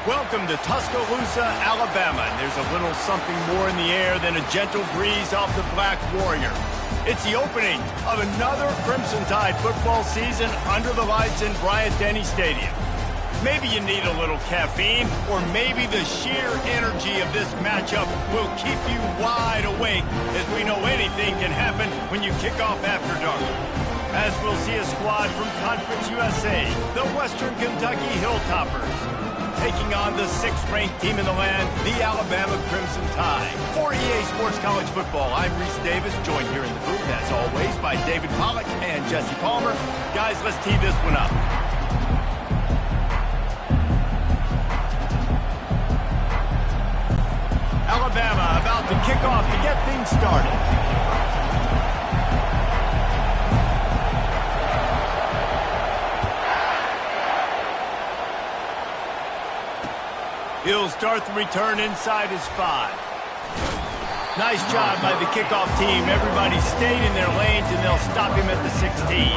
Welcome to Tuscaloosa, Alabama, and there's a little something more in the air than a gentle breeze off the Black Warrior. It's the opening of another Crimson Tide football season under the lights in Bryant-Denny Stadium. Maybe you need a little caffeine, or maybe the sheer energy of this matchup will keep you wide awake, as we know anything can happen when you kick off after dark. As we'll see a squad from Conference USA, the Western Kentucky Hilltoppers, taking on the 6th-ranked team in the land, the Alabama Crimson Tide. For EA Sports College Football, I'm Reese Davis, joined here in the booth, as always, by David Pollack and Jesse Palmer. Guys, let's tee this one up. Alabama about to kick off to get things started. He'll start the return inside his 5. Nice job by the kickoff team. Everybody stayed in their lanes, and they'll stop him at the 16.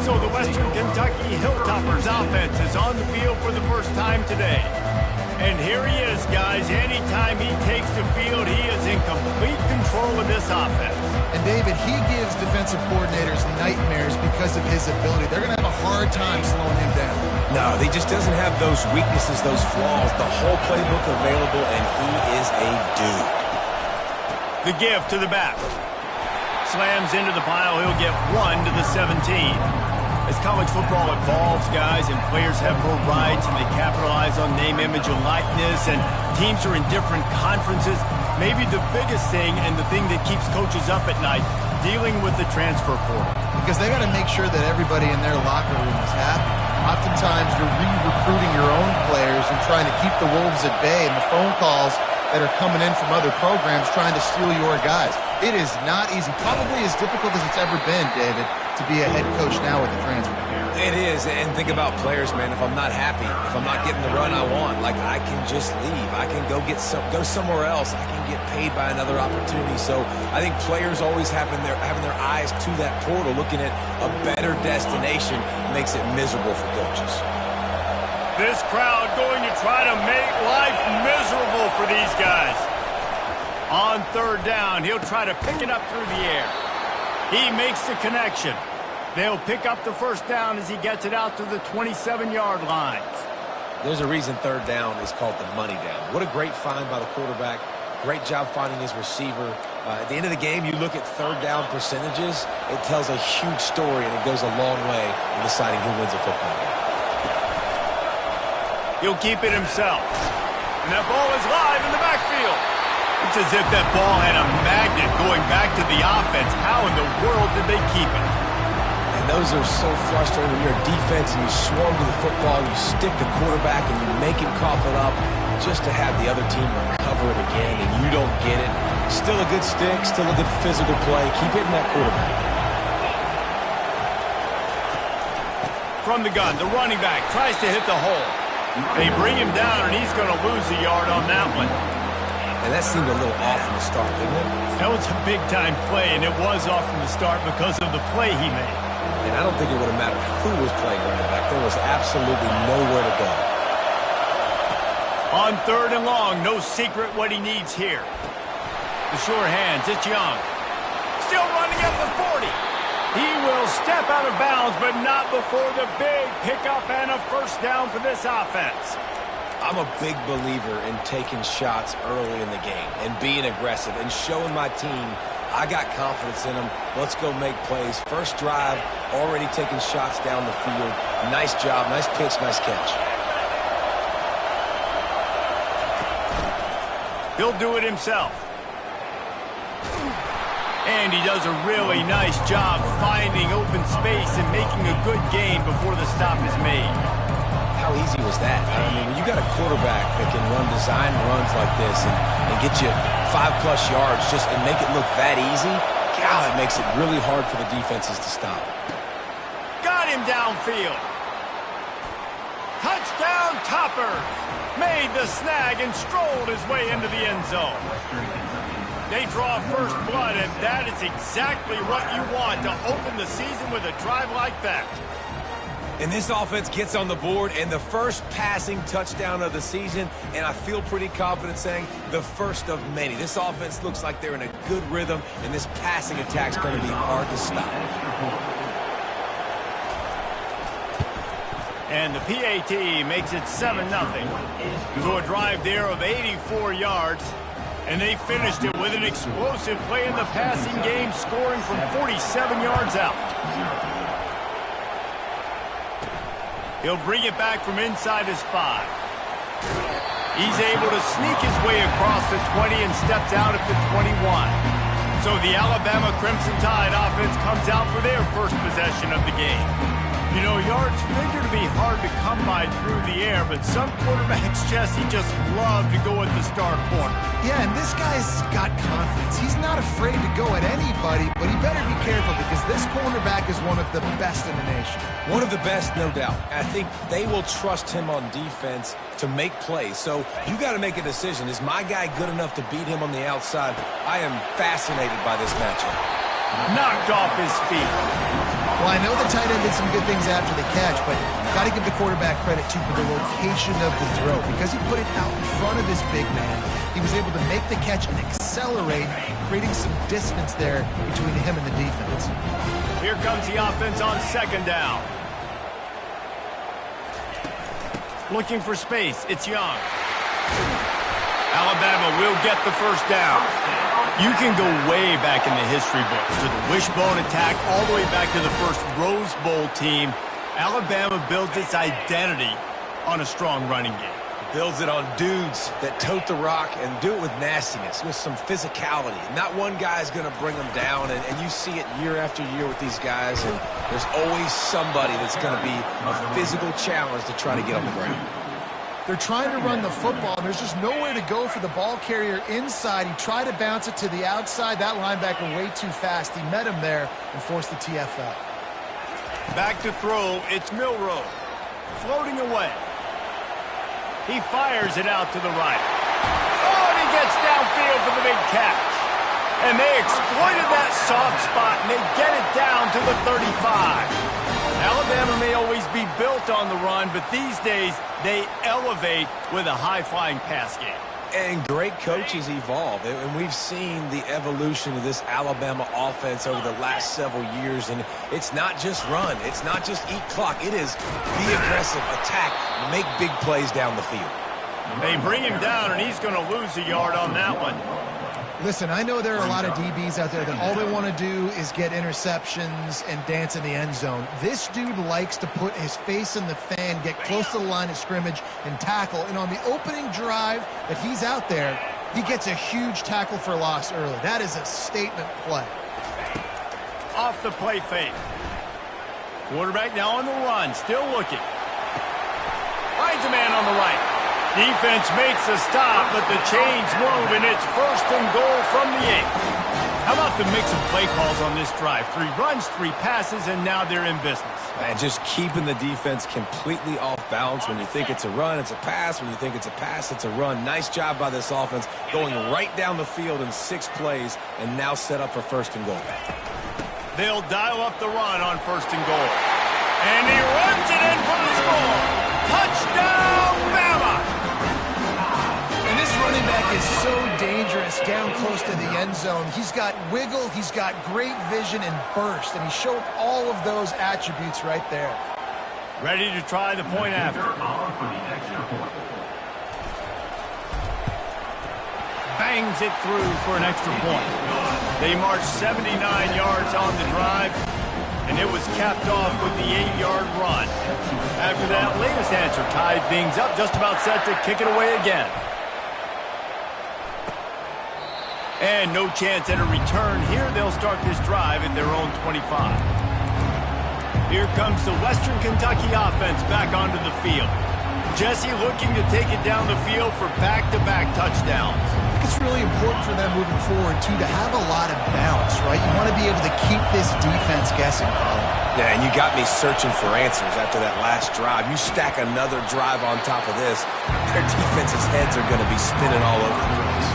So the Western Kentucky Hilltoppers offense is on the field for the first time today. And here he is, guys. Anytime he takes the field, he is in complete control of this offense. And David, he gives defensive coordinators nightmares because of his ability. They're going to have a hard time slowing him down. No, he just doesn't have those weaknesses, those flaws, the whole playbook available, and he is a dude. The give to the back. Slams into the pile. He'll get 1 to the 17. As college football evolves, guys, and players have more rights and they capitalize on name, image, and likeness, and teams are in different conferences, maybe the biggest thing and the thing that keeps coaches up at night, dealing with the transfer portal. Because they got to make sure that everybody in their locker room is happy. Oftentimes, you're re-recruiting your own players and trying to keep the Wolves at bay, and the phone calls that are coming in from other programs trying to steal your guys. It is not easy. Probably as difficult as it's ever been, David, to be a head coach now with the transfer. It is, and think about players, man. If I'm not happy, if I'm not getting the run I want, like, I can just leave. I can go somewhere else. I can get paid by another opportunity. So I think players always having their eyes to that portal, looking at a better destination, makes it miserable for coaches. This crowd going to try to make life miserable for these guys. On 3rd down, he'll try to pick it up through the air. He makes the connection. They'll pick up the 1st down as he gets it out to the 27-yard lines. There's a reason 3rd down is called the money down. What a great find by the quarterback. Great job finding his receiver. At the end of the game, you look at 3rd down percentages. It tells a huge story, and it goes a long way in deciding who wins a football game. He'll keep it himself. And that ball is live in the backfield. It's as if that ball had a magnet going back to the offense. How in the world did they keep it? And those are so frustrating when you're a defense and you swarm to the football, you stick the quarterback and you make him cough it up just to have the other team recover it again, and you don't get it. Still a good stick, still a good physical play. Keep hitting that quarterback. From the gun, the running back tries to hit the hole. They bring him down, and he's going to lose a yard on that one. And that seemed a little off from the start, didn't it? That was a big-time play, and it was off from the start because of the play he made. And I don't think it would have mattered who was playing running back. There was absolutely nowhere to go. On 3rd and long, no secret what he needs here. The sure hands, it's Young. Still running at the 40. He will step out of bounds, but not before the big pickup and a 1st down for this offense. I'm a big believer in taking shots early in the game and being aggressive and showing my team I got confidence in them. Let's go make plays. 1st drive, already taking shots down the field. Nice job, nice pitch, nice catch. He'll do it himself. And he does a really nice job finding open space and making a good gain before the stop is made. How easy was that? I mean, when you got a quarterback that can run design runs like this and get you 5+ yards and make it look that easy, God, it makes it really hard for the defenses to stop. Got him downfield. Touchdown Toppers! Made the snag and strolled his way into the end zone. They draw first blood, and that is exactly what you want to open the season with a drive like that. And this offense gets on the board, and the first passing touchdown of the season, and I feel pretty confident saying the first of many. This offense looks like they're in a good rhythm, and this passing attack's going to be hard to stop. And the PAT makes it 7-0. So a drive there of 84 yards. And they finished it with an explosive play in the passing game, scoring from 47 yards out. He'll bring it back from inside his 5. He's able to sneak his way across the 20 and steps out at the 21. So the Alabama Crimson Tide offense comes out for their first possession of the game. You know, yards figure to be hard to come by through the air, but some quarterbacks, Jesse, just love to go at the star corner. Yeah, and this guy's got confidence. He's not afraid to go at anybody, but he better be careful because this cornerback is one of the best in the nation. One of the best, no doubt. I think they will trust him on defense to make plays. So you got to make a decision. Is my guy good enough to beat him on the outside? I am fascinated by this matchup. Knocked off his feet. Well, I know the tight end did some good things after the catch, but got to give the quarterback credit, too, for the location of the throw. Because he put it out in front of his big man, he was able to make the catch and accelerate, creating some distance there between him and the defense. Here comes the offense on second down. Looking for space. It's Young. Alabama will get the first down. You can go way back in the history books to the wishbone attack, all the way back to the first Rose Bowl team. Alabama builds its identity on a strong running game. Builds it on dudes that tote the rock and do it with nastiness, with some physicality. Not one guy's going to bring them down, and you see it year after year with these guys, and there's always somebody that's going to be a physical challenge to try to get on the ground. They're trying to run the football, and there's just nowhere to go for the ball carrier inside. He tried to bounce it to the outside. That linebacker way too fast. He met him there and forced the TFL. Back to throw. It's Milroe. Floating away. He fires it out to the right. Oh, and he gets downfield for the big catch. And they exploited that soft spot, and they get it down to the 35. Alabama may always be built on the run, but these days they elevate with a high-flying pass game. And great coaches evolve, and we've seen the evolution of this Alabama offense over the last several years, and it's not just run, it's not just eat clock, it is be aggressive, attack, make big plays down the field. They bring him down, and he's going to lose a yard on that one. Listen, I know there are a lot of DBs out there that all they want to do is get interceptions and dance in the end zone. This dude likes to put his face in the fan, get close to the line of scrimmage, and tackle. And on the opening drive that he's out there, he gets a huge tackle for loss early. That is a statement play. Off the play fake. Quarterback now on the run, still looking. Finds a man on the right. Defense makes a stop, but the chains move, and it's first and goal from the 8. How about the mix of play calls on this drive? 3 runs, 3 passes, and now they're in business. And just keeping the defense completely off balance. When you think it's a run, it's a pass. When you think it's a pass, it's a run. Nice job by this offense, going right down the field in 6 plays, and now set up for first and goal. They'll dial up the run on first and goal. And he runs it in for the score. Touchdown, Bama! And this running back is so dangerous down close to the end zone. He's got wiggle, he's got great vision and burst, and he showed all of those attributes right there. Ready to try the point after. Bangs it through for an extra point. They marched 79 yards on the drive, and it was capped off with the 8-yard run. After that latest answer tied things up, just about set to kick it away again. And no chance at a return here. They'll start this drive at their own 25. Here comes the Western Kentucky offense back onto the field. Jesse looking to take it down the field for back-to-back touchdowns. I think it's really important for them moving forward, too, to have a lot of balance, right? You want to be able to keep this defense guessing, Colin. Yeah, and you got me searching for answers after that last drive. You stack another drive on top of this, their defense's heads are going to be spinning all over the place.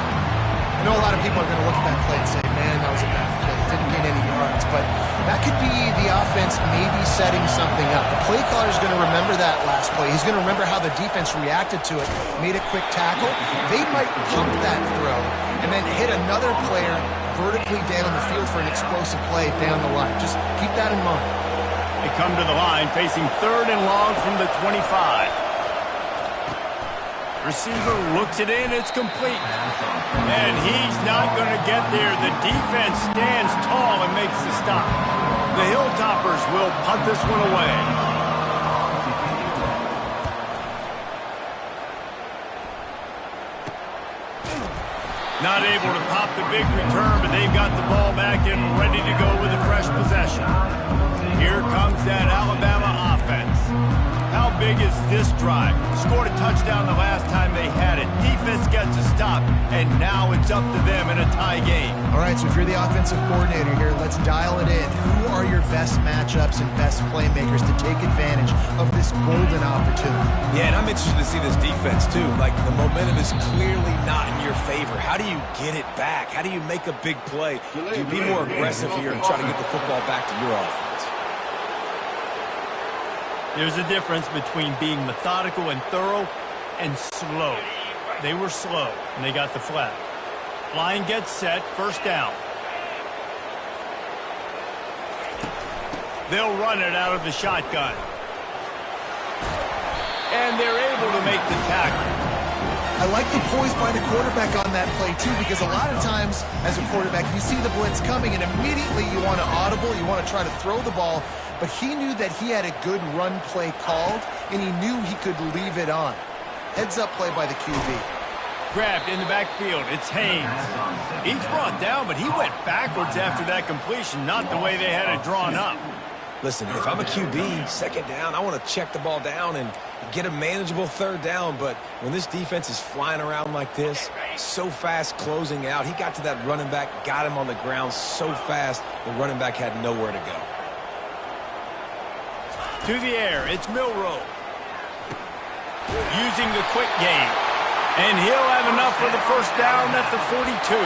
I know a lot of people are going to look at that play and say, man, that was a bad play. Didn't gain any yards, but that could be the offense maybe setting something up. The play caller is going to remember that last play. He's going to remember how the defense reacted to it, made a quick tackle. They might pump that throw and then hit another player vertically down the field for an explosive play down the line. Just keep that in mind. They come to the line facing 3rd and long from the 25. Receiver looks it in, it's complete. And he's not going to get there. The defense stands tall and makes the stop. The Hilltoppers will punt this one away. Not able to pop the big return, but they've got the ball back and ready to go with a fresh possession. Here comes that Alabama offense. How big is this drive? Scored a touchdown the last time they had it. Defense gets a stop, and now it's up to them in a tie game. All right, so if you're the offensive coordinator here, let's dial it in. Who are your best matchups and best playmakers to take advantage of this golden opportunity? Yeah, and I'm interested to see this defense, too. Like, the momentum is clearly not in your favor. How do you get it back? How do you make a big play? Do you be more aggressive here and try to get the football back to your offense? There's a difference between being methodical and thorough and slow. They were slow, and they got the flag. Line gets set, 1st down. They'll run it out of the shotgun. And they're able to make the tackle. I like the poise by the quarterback on that play, too, because a lot of times as a quarterback, you see the blitz coming, and immediately you want to audible, you want to try to throw the ball, but he knew that he had a good run play called, and he knew he could leave it on. Heads-up play by the QB. Grabbed in the backfield, it's Haynes. He's brought down, but he went backwards after that completion, not the way they had it drawn up. Listen, if I'm a QB, 2nd down, I want to check the ball down and get a manageable 3rd down. But when this defense is flying around like this, so fast closing out, he got to that running back, got him on the ground so fast, the running back had nowhere to go. To the air, it's Milroe. Using the quick game. And he'll have enough for the 1st down at the 42.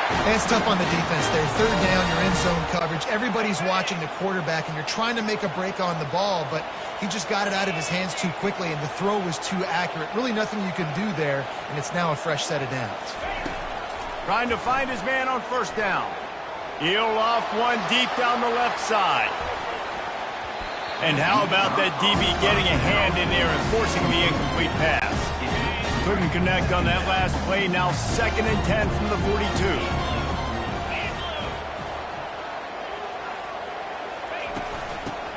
And it's tough on the defense there. 3rd down, you're in zone coverage. Everybody's watching the quarterback, and you're trying to make a break on the ball, but he just got it out of his hands too quickly, and the throw was too accurate. Really nothing you can do there, and it's now a fresh set of downs. Trying to find his man on 1st down. He'll loft one deep down the left side. And how about that DB getting a hand in there and forcing the incomplete pass? Couldn't connect on that last play. Now 2nd and 10 from the 42.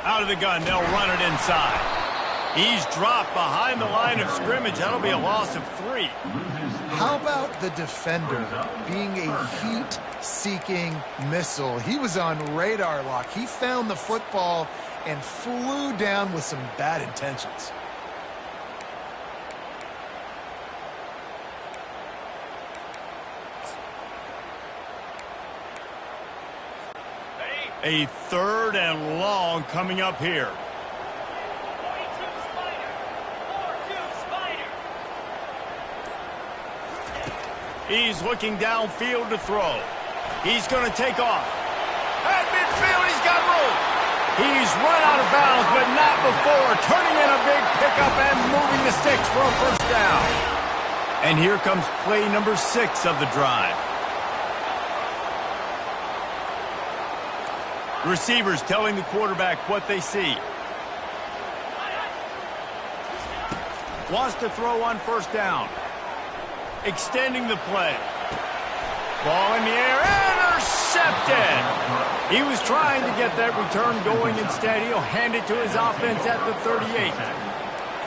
Out of the gun, they'll run it inside. He's dropped behind the line of scrimmage. That'll be a loss of 3. How about the defender being a heat-seeking missile? He was on radar lock. He found the football and flew down with some bad intentions. A 3rd and long coming up here. He's looking downfield to throw. He's going to take off. At midfield, he's got room. He's run out of bounds, but not before. Turning in a big pickup and moving the sticks for a 1st down. And here comes play number 6 of the drive. Receivers telling the quarterback what they see. Wants to throw on 1st down. Extending the play. Ball in the air, intercepted. He was trying to get that return going. Instead, he'll hand it to his offense at the 38.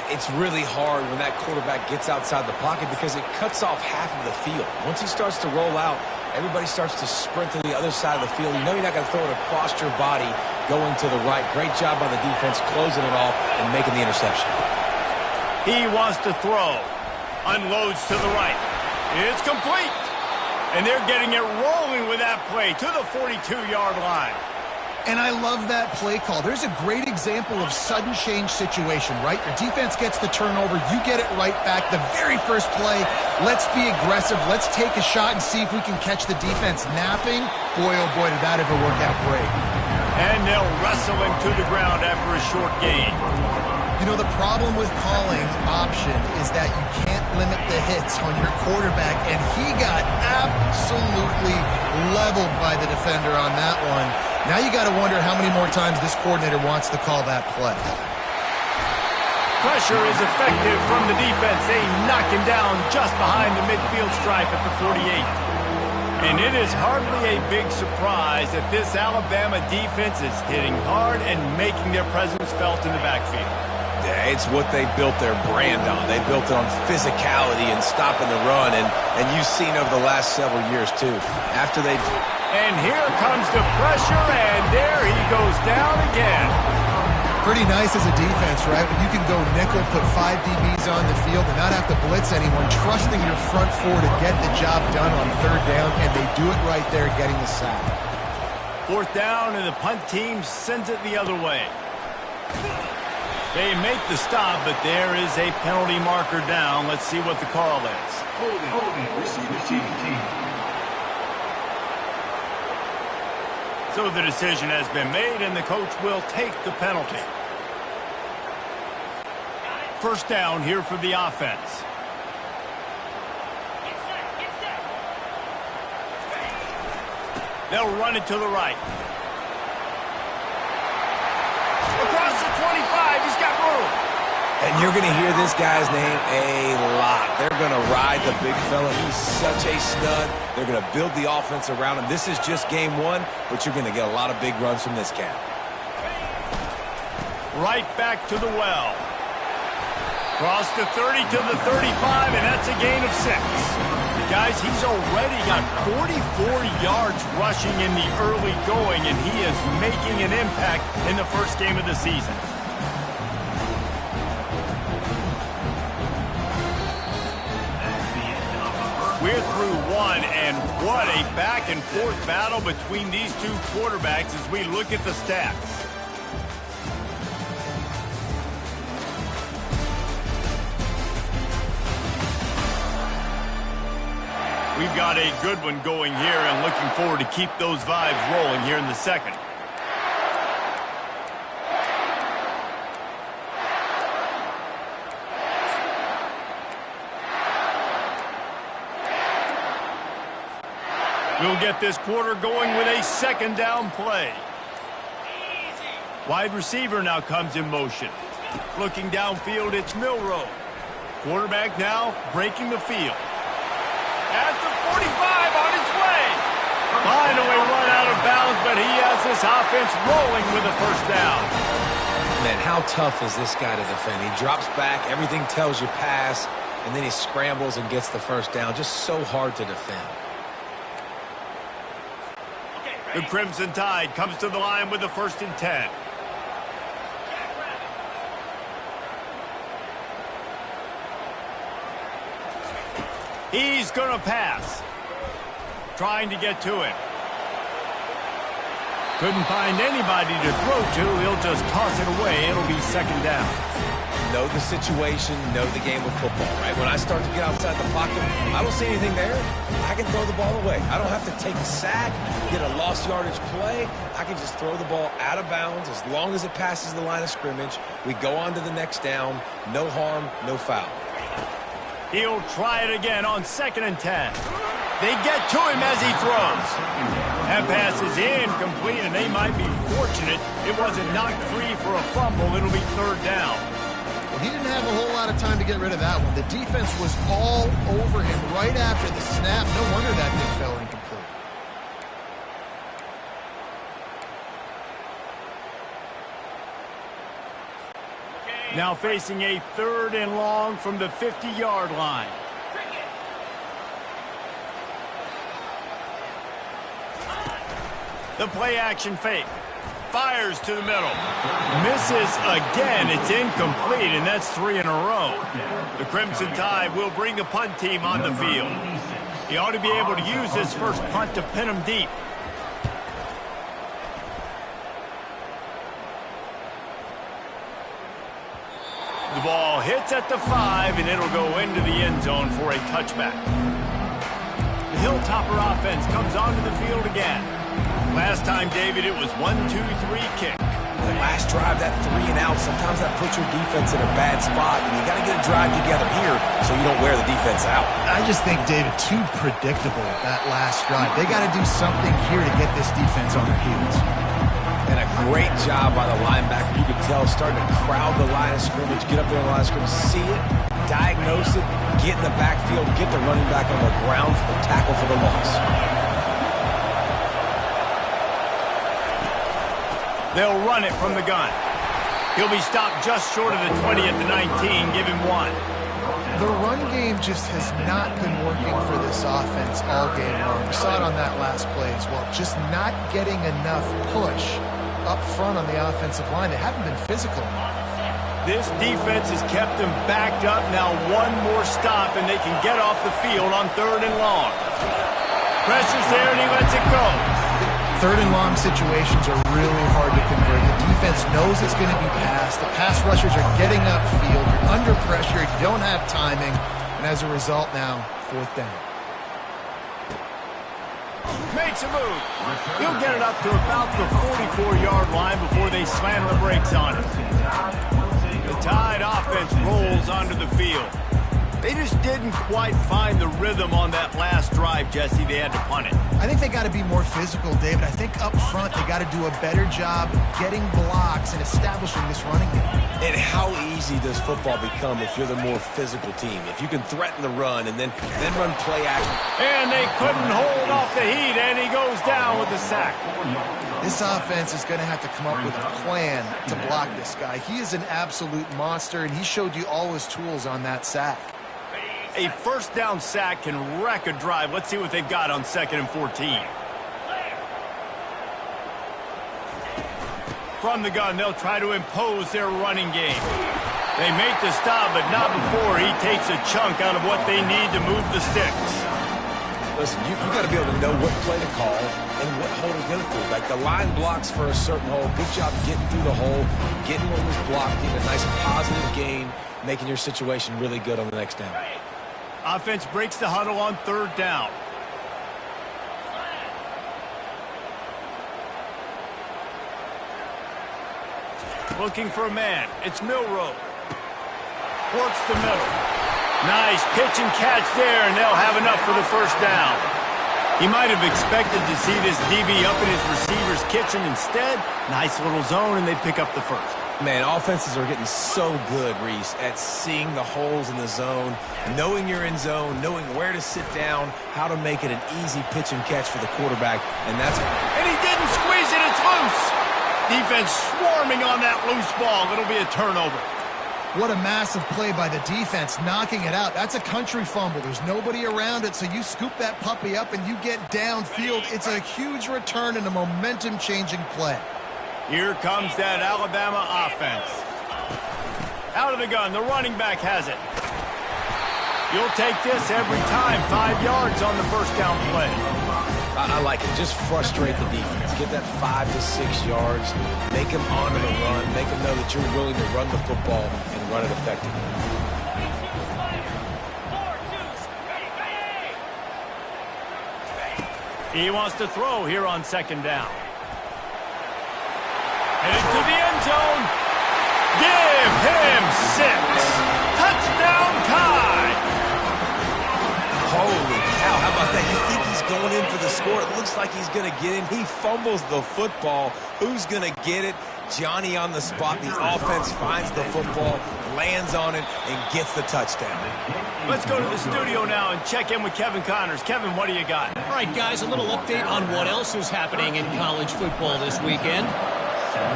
It's really hard when that quarterback gets outside the pocket because it cuts off half of the field. Once he starts to roll out, everybody starts to sprint to the other side of the field. You know you're not going to throw it across your body going to the right. Great job by the defense closing it off and making the interception. He wants to throw. Unloads to the right. It's complete. And they're getting it rolling with that play to the 42-yard line. And I love that play call. There's a great example of sudden change situation, right? Your defense gets the turnover. You get it right back. The very first play, let's be aggressive. Let's take a shot and see if we can catch the defense napping. Boy, oh boy, did that ever work out great. And they'll wrestle him to the ground after a short gain. You know, the problem with calling option is that you can't limit the hits on your quarterback, and he got absolutely leveled by the defender on that one. Now you got to wonder how many more times this coordinator wants to call that play. Pressure is effective from the defense. They knock him down just behind the midfield stripe at the 48. And it is hardly a big surprise that this Alabama defense is hitting hard and making their presence felt in the backfield. Yeah, it's what they built their brand on. They built it on physicality and stopping the run, and you've seen over the last several years, too. And here comes the pressure, and there he goes down again. Pretty nice as a defense, right? When you can go nickel, put 5 DBs on the field and not have to blitz anyone, trusting your front four to get the job done on third down, and they do it right there, getting the sack. Fourth down, and the punt team sends it the other way. They make the stop, but there is a penalty marker down. Let's see what the call is. Holding, receiver team. So the decision has been made, and the coach will take the penalty. First down here for the offense. They'll run it to the right. Across the 25, he's got room. And you're going to hear this guy's name a lot. They're going to ride the big fella. He's such a stud. They're going to build the offense around him. This is just game one, but you're going to get a lot of big runs from this cat. Right back to the well. Cross the 30 to the 35, and that's a gain of 6. Guys, he's already got 44 yards rushing in the early going, and he is making an impact in the first game of the season. We're through one, and what a back-and-forth battle between these two quarterbacks as we look at the stats. We've got a good one going here, and looking forward to keep those vibes rolling here in the second. We'll get this quarter going with a second down play. Wide receiver now comes in motion. Looking downfield, it's Milroe. Quarterback now breaking the field. At the 45 on its way. Finally run out of bounds, but he has this offense rolling with a first down. Man, how tough is this guy to defend? He drops back, everything tells you pass, and then he scrambles and gets the first down. Just so hard to defend. The Crimson Tide comes to the line with the 1st and 10. He's going to pass. Trying to get to it. Couldn't find anybody to throw to. He'll just toss it away. It'll be second down. Know the situation, know the game of football, right? When I start to get outside the pocket, I don't see anything there. I can throw the ball away. I don't have to take a sack, get a lost yardage play. I can just throw the ball out of bounds as long as it passes the line of scrimmage. We go on to the next down. No harm, no foul. He'll try it again on 2nd and 10. They get to him as he throws. That pass is incomplete, and they might be fortunate it wasn't knocked free for a fumble. It'll be third down. Well, he didn't have a whole lot of time to get rid of that one. The defense was all over him right after the snap. No wonder that thing fell incomplete. Now facing a 3rd and long from the 50-yard line. The play action fake. Fires to the middle. Misses again. It's incomplete, and that's 3 in a row. The Crimson Tide will bring the punt team on the field. He ought to be able to use his first punt to pin him deep. The ball hits at the 5, and it'll go into the end zone for a touchback. The Hilltopper offense comes onto the field again. Last time, David, it was 1-2-3 kick. The last drive, that 3 and out, sometimes that puts your defense in a bad spot, and you got to get a drive together here so you don't wear the defense out. I just think, David, too predictable that last drive. They got to do something here to get this defense on their heels. And a great job by the linebacker. You could tell starting to crowd the line of scrimmage, get up there in the line of scrimmage, see it, diagnose it, get in the backfield, get the running back on the ground for the tackle for the loss. They'll run it from the gun. He'll be stopped just short of the 20 at the 19. Give him 1. The run game just has not been working for this offense all game long. We saw it on that last play as well. Just not getting enough push up front on the offensive line. They haven't been physical enough. This defense has kept them backed up. Now one more stop, and they can get off the field on 3rd and long. Pressure's there, and he lets it go. 3rd and long situations are really hard to convert. The defense knows it's going to be passed. The pass rushers are getting upfield. You're under pressure. You don't have timing. And as a result now, 4th down. Makes a move. He'll get it up to about the 44-yard line before they slam the brakes on it. The Tide offense rolls onto the field. They just didn't quite find the rhythm on that last drive, Jesse. They had to punt it. I think they got to be more physical, David. I think up front they got to do a better job getting blocks and establishing this running game. And how easy does football become if you're the more physical team? If you can threaten the run and then run play action. And they couldn't hold off the heat, and he goes down with the sack. This offense is going to have to come up with a plan to block this guy. He is an absolute monster, and he showed you all his tools on that sack. A 1st down sack can wreck a drive. Let's see what they've got on 2nd and 14. From the gun, they'll try to impose their running game. They make the stop, but not before he takes a chunk out of what they need to move the sticks. Listen, you got to be able to know what play to call and what hole to go through. Like the line blocks for a certain hole. Good job getting through the hole, getting what was blocked, getting a nice positive gain, making your situation really good on the next down. Offense breaks the huddle on 3rd down. Looking for a man. It's Milrow. Works the middle. Nice pitch and catch there, and they'll have enough for the 1st down. He might have expected to see this DB up in his receiver's kitchen. Instead, nice little zone, and they pick up the 1st. Man, offenses are getting so good, Reese, at seeing the holes in the zone, knowing you're in zone, knowing where to sit down, how to make it an easy pitch and catch for the quarterback, and that's it. And he didn't squeeze it, it's loose. Defense swarming on that loose ball. It'll be a turnover. What a massive play by the defense, knocking it out. That's a country fumble. There's nobody around it, so you scoop that puppy up and you get downfield. It's a huge return and a momentum-changing play. Here comes that Alabama offense. Out of the gun, the running back has it. You'll take this every time. 5 yards on the 1st down play. I like it. Just frustrate the defense. Get that 5 to 6 yards. Make them honor the run. Make them know that you're willing to run the football and run it effectively. He wants to throw here on 2nd down. Headed to the end zone. Give him 6. Touchdown, Tide. Holy cow, how about that? You think he's going in for the score? It looks like he's going to get in. He fumbles the football. Who's going to get it? Johnny on the spot. The offense finds the football, lands on it, and gets the touchdown. Let's go to the studio now and check in with Kevin Connors. Kevin, what do you got? All right, guys, a little update on what else is happening in college football this weekend.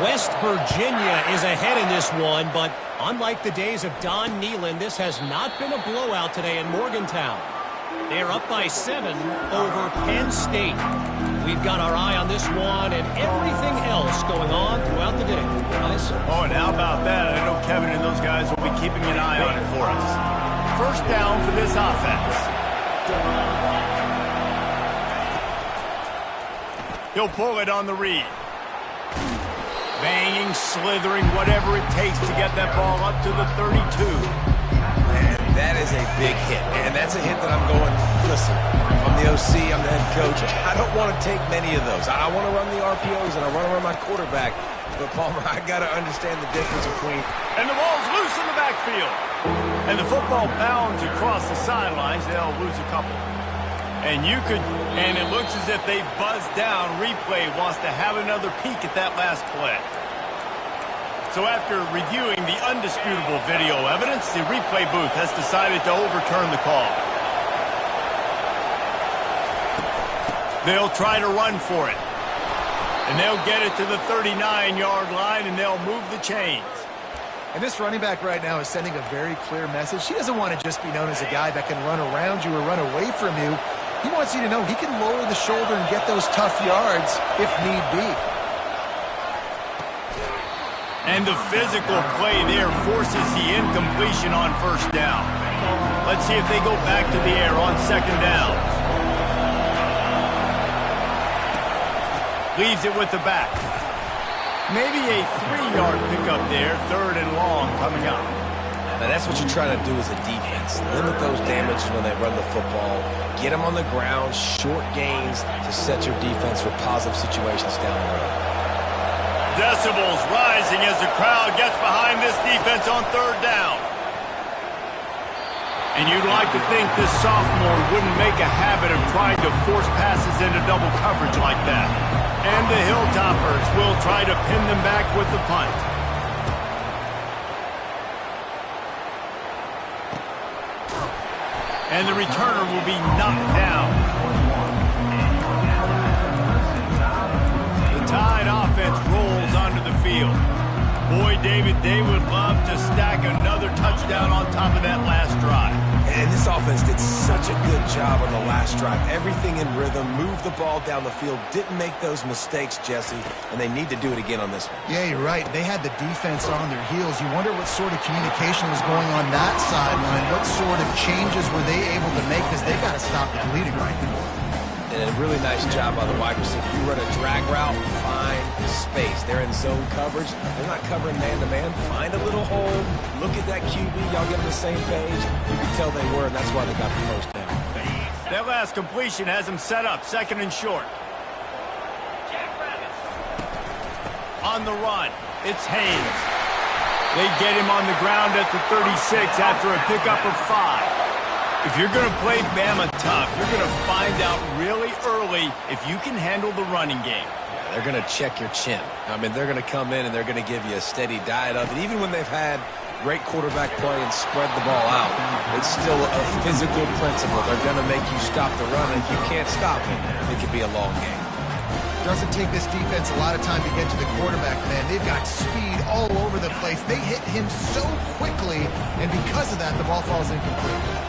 West Virginia is ahead in this one, but unlike the days of Don Nehlen, this has not been a blowout today in Morgantown. They're up by 7 over Penn State. We've got our eye on this one and everything else going on throughout the day. Guys? Oh, and how about that? I know Kevin and those guys will be keeping an eye on it for us. 1st down for this offense. He'll pull it on the read. Banging, slithering, whatever it takes to get that ball up to the 32. And that is a big hit. And that's a hit that I'm going, listen, if I'm the OC, I'm the head coach. I don't want to take many of those. I want to run the RPOs and I want to run my quarterback. But, Palmer, I got to understand the difference between... And the ball's loose in the backfield. And the football bounds across the sidelines. They'll lose a couple. And it looks as if they buzzed down. Replay wants to have another peek at that last play. So after reviewing the undisputable video evidence, the replay booth has decided to overturn the call. They'll try to run for it. And they'll get it to the 39-yard line, and they'll move the chains. And this running back right now is sending a very clear message. He doesn't want to just be known as a guy that can run around you or run away from you. He wants you to know he can lower the shoulder and get those tough yards if need be. And the physical play there forces the incompletion on first down. Let's see if they go back to the air on second down. Leaves it with the back. Maybe a 3-yard pickup there, third and long coming up. Now, that's what you're trying to do as a defense. Limit those damages when they run the football. Get them on the ground, short gains to set your defense for positive situations down the road. Decibels rising as the crowd gets behind this defense on third down. And you'd like to think this sophomore wouldn't make a habit of trying to force passes into double coverage like that. And the Hilltoppers will try to pin them back with the punt. And the returner will be knocked down. The Tide offense rolls onto the field. Boy, David, they would love to stack another touchdown on top of that last drive. And this offense did such a good job on the last drive. Everything in rhythm, moved the ball down the field, didn't make those mistakes, Jesse, and they need to do it again on this one. Yeah, you're right. They had the defense on their heels. You wonder what sort of communication was going on that sideline. What sort of changes were they able to make, because they got to stop the bleeding right now. And a really nice job by the wide receiver. You run a drag route, find space. They're in zone coverage. They're not covering man-to-man. Find a little hole. Look at that QB. Y'all get on the same page. You can tell they were, and that's why they got the first down. That last completion has them set up, second and short. On the run, it's Haynes. They get him on the ground at the 36 after a pickup of 5. If you're going to play Bama tough, you're going to find out really early if you can handle the running game. Yeah, they're going to check your chin. I mean, they're going to come in and they're going to give you a steady diet of it. Even when they've had great quarterback play and spread the ball out, it's still a physical principle. They're going to make you stop the run, and if you can't stop it, it could be a long game. Doesn't take this defense a lot of time to get to the quarterback, man. They've got speed all over the place. They hit him so quickly, and because of that, the ball falls incomplete.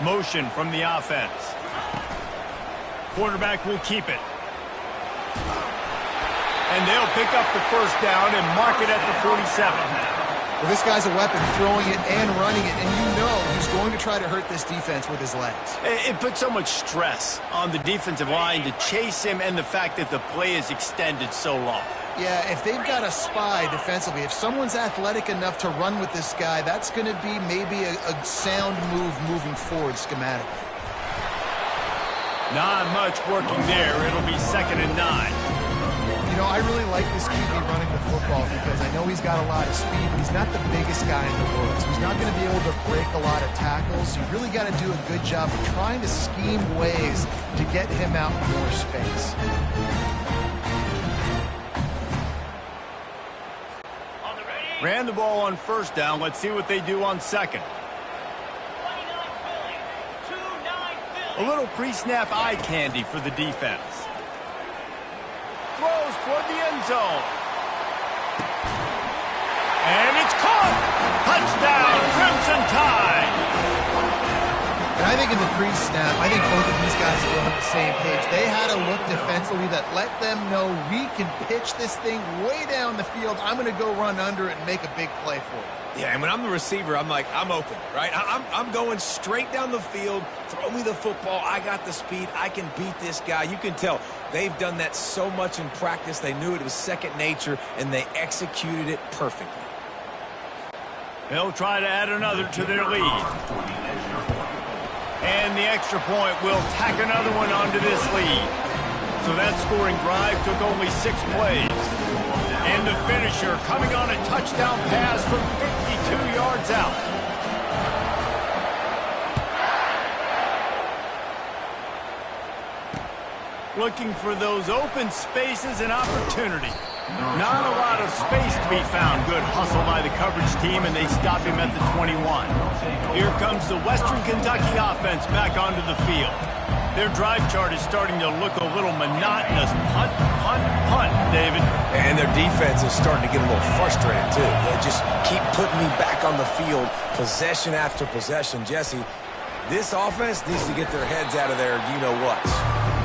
Motion from the offense. Quarterback will keep it. And they'll pick up the first down and mark it at the 47. Well, this guy's a weapon, throwing it and running it, and you know he's going to try to hurt this defense with his legs. It puts so much stress on the defensive line to chase him, and the fact that the play is extended so long. Yeah, if they've got a spy defensively, if someone's athletic enough to run with this guy, that's going to be maybe a sound move moving forward schematically. Not much working there. It'll be second and 9. You know, I really like this QB running the football because I know he's got a lot of speed, but he's not the biggest guy in the world. So he's not going to be able to break a lot of tackles. You really got to do a good job of trying to scheme ways to get him out more space. Ran the ball on first down. Let's see what they do on second. A little pre-snap eye candy for the defense. Throws toward the end zone. And it's caught. Touchdown, Crimson Tide. And I think in the pre-snap, I think both of these guys were on the same page. They had a look defensively that let them know we can pitch this thing way down the field. I'm going to go run under it and make a big play for it. Yeah, and when I'm the receiver, I'm like, I'm open, right? I'm going straight down the field. Throw me the football. I got the speed. I can beat this guy. You can tell they've done that so much in practice. They knew it was second nature, and they executed it perfectly. They'll try to add another to their lead. And the extra point will tack another one onto this lead. So that scoring drive took only 6 plays. And the finisher coming on a touchdown pass from 52 yards out. Looking for those open spaces and opportunity. Not a lot of space to be found. Good hustle by the coverage team, and they stop him at the 21. Here comes the Western Kentucky offense back onto the field. Their drive chart is starting to look a little monotonous. Punt, punt, punt, David. And their defense is starting to get a little frustrated, too. They just keep putting me back on the field, possession after possession. Jesse, this offense needs to get their heads out of there, you-know-what.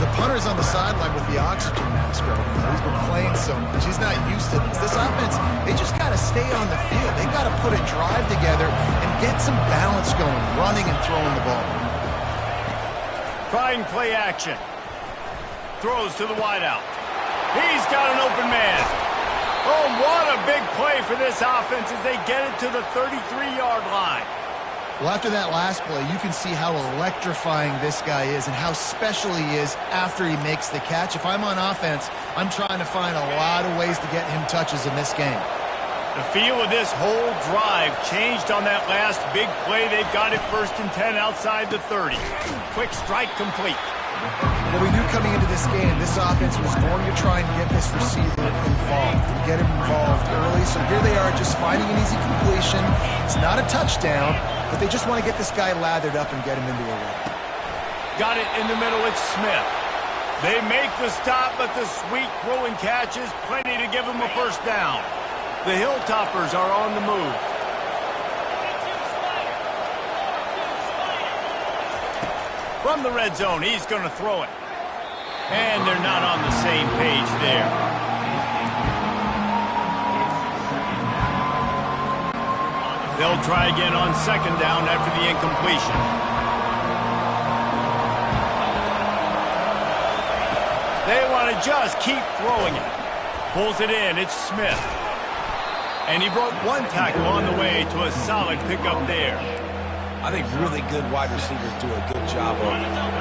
The punter's on the sideline with the oxygen mask right now. He's been playing so much. He's not used to this. This offense, they just got to stay on the field. They got to put a drive together and get some balance going, running and throwing the ball. Trying play action. Throws to the wideout. He's got an open man. Oh, what a big play for this offense as they get it to the 33-yard line. Well, after that last play, you can see how electrifying this guy is and how special he is after he makes the catch. If I'm on offense, I'm trying to find a lot of ways to get him touches in this game. The feel of this whole drive changed on that last big play. They've got it 1st and 10 outside the 30. Quick strike complete. Well, we knew coming into this game, this offense was going to try and get this receiver involved and get him involved early. So here they are just finding an easy completion. It's not a touchdown, but they just want to get this guy lathered up and get him into a run. Got it in the middle. It's Smith. They make the stop, but the sweet throw and catch is plenty to give them a 1st down. The Hilltoppers are on the move. From the red zone, he's going to throw it. And they're not on the same page there. They'll try again on 2nd down after the incompletion. They want to just keep throwing it. Pulls it in. It's Smith. And he broke 1 tackle on the way to a solid pickup there. I think really good wide receivers do a good job of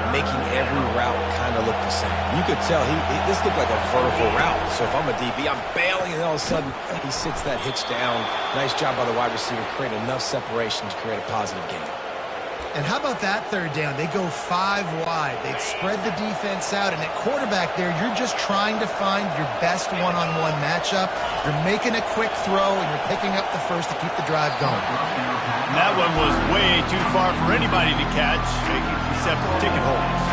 making every route kind of look the same. You could tell this looked like a vertical route. So if I'm a DB, I'm bailing, and all of a sudden he sits that hitch down. Nice job by the wide receiver, creating enough separation to create a positive game. And how about that 3rd down? They go 5 wide. They'd spread the defense out, and at quarterback there, you're just trying to find your best one-on-one matchup. You're making a quick throw, and you're picking up the 1st to keep the drive going. And that one was way too far for anybody to catch, except for ticket holders.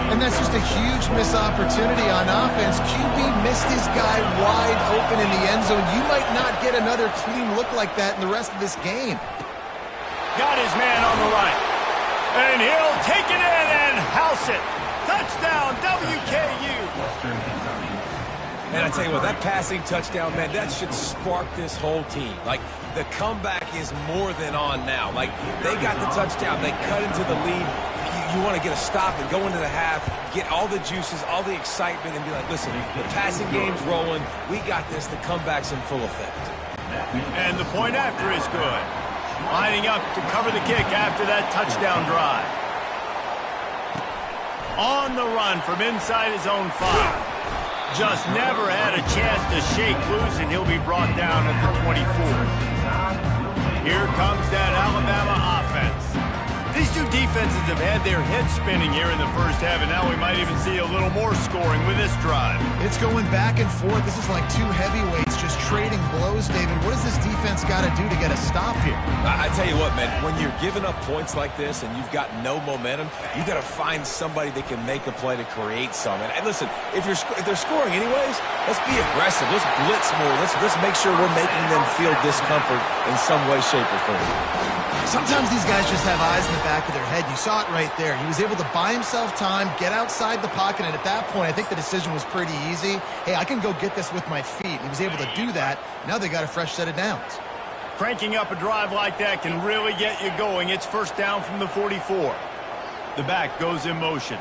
And that's just a huge missed opportunity on offense. QB missed his guy wide open in the end zone. You might not get another clean look like that in the rest of this game. Got his man on the right. And he'll take it in and house it. Touchdown, WKU. And I tell you what, that passing touchdown, man, that should spark this whole team. Like, the comeback is more than on now. Like, they got the touchdown. They cut into the lead. You want to get a stop and go into the half, get all the juices, all the excitement, and be like, listen, the passing game's rolling. We got this. The comeback's in full effect. And the point after is good. Lining up to cover the kick after that touchdown drive. On the run from inside his own 5. Just never had a chance to shake loose, and he'll be brought down at the 24. Here comes that Alabama offense. These two defenses have had their heads spinning here in the 1st half, and now we might even see a little more scoring with this drive. It's going back and forth. This is like 2 heavyweights just trading blows, David. What does this defense got to do to get a stop here? I tell you what, man, when you're giving up points like this and you've got no momentum, you got to find somebody that can make a play to create some. And listen, if they're scoring anyways, let's be aggressive. Let's blitz more. Let's make sure we're making them feel discomfort in some way, shape, or form. Sometimes these guys just have eyes in the back of their head. You saw it right there. He was able to buy himself time, get outside the pocket, and at that point, I think the decision was pretty easy. Hey, I can go get this with my feet. He was able to do that. Now they got a fresh set of downs. Cranking up a drive like that can really get you going. It's first down from the 44. The back goes in motion.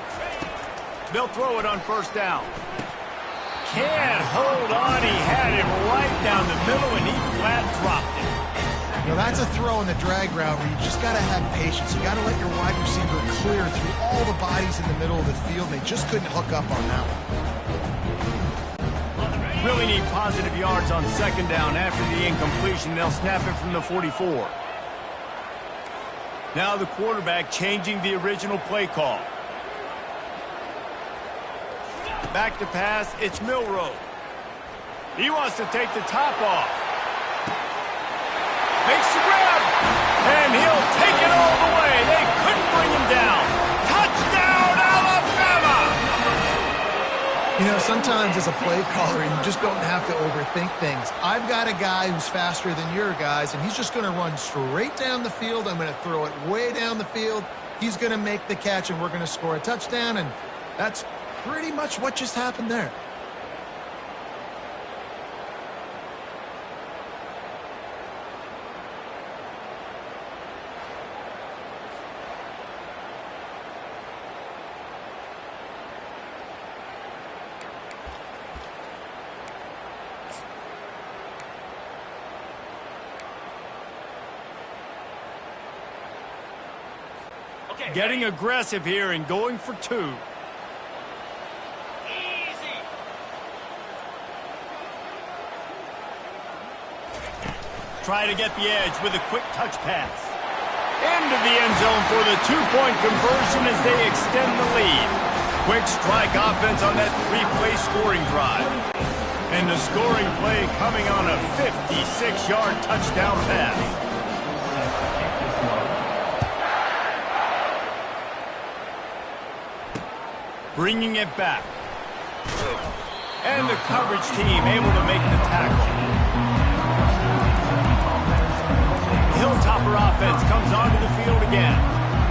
They'll throw it on first down. Can't hold on. He had him right down the middle, and he flat dropped it. Now that's a throw in the drag route where you just got to have patience. You got to let your wide receiver clear through all the bodies in the middle of the field. They just couldn't hook up on that one. Really need positive yards on second down. After the incompletion, they'll snap it from the 44. Now the quarterback changing the original play call. Back to pass, it's Milroe. He wants to take the top off. Makes the grab, and he'll take it all the way. They couldn't bring him down. Touchdown, Alabama! You know, sometimes as a play caller, you just don't have to overthink things. I've got a guy who's faster than your guys, and he's just going to run straight down the field. I'm going to throw it way down the field. He's going to make the catch, and we're going to score a touchdown, and that's pretty much what just happened there. Getting aggressive here and going for two. Easy. Try to get the edge with a quick touch pass. Into the end zone for the two-point conversion as they extend the lead. Quick strike offense on that three-play scoring drive. And the scoring play coming on a 56-yard touchdown pass. Bringing it back. And the coverage team able to make the tackle. Hilltopper offense comes onto the field again.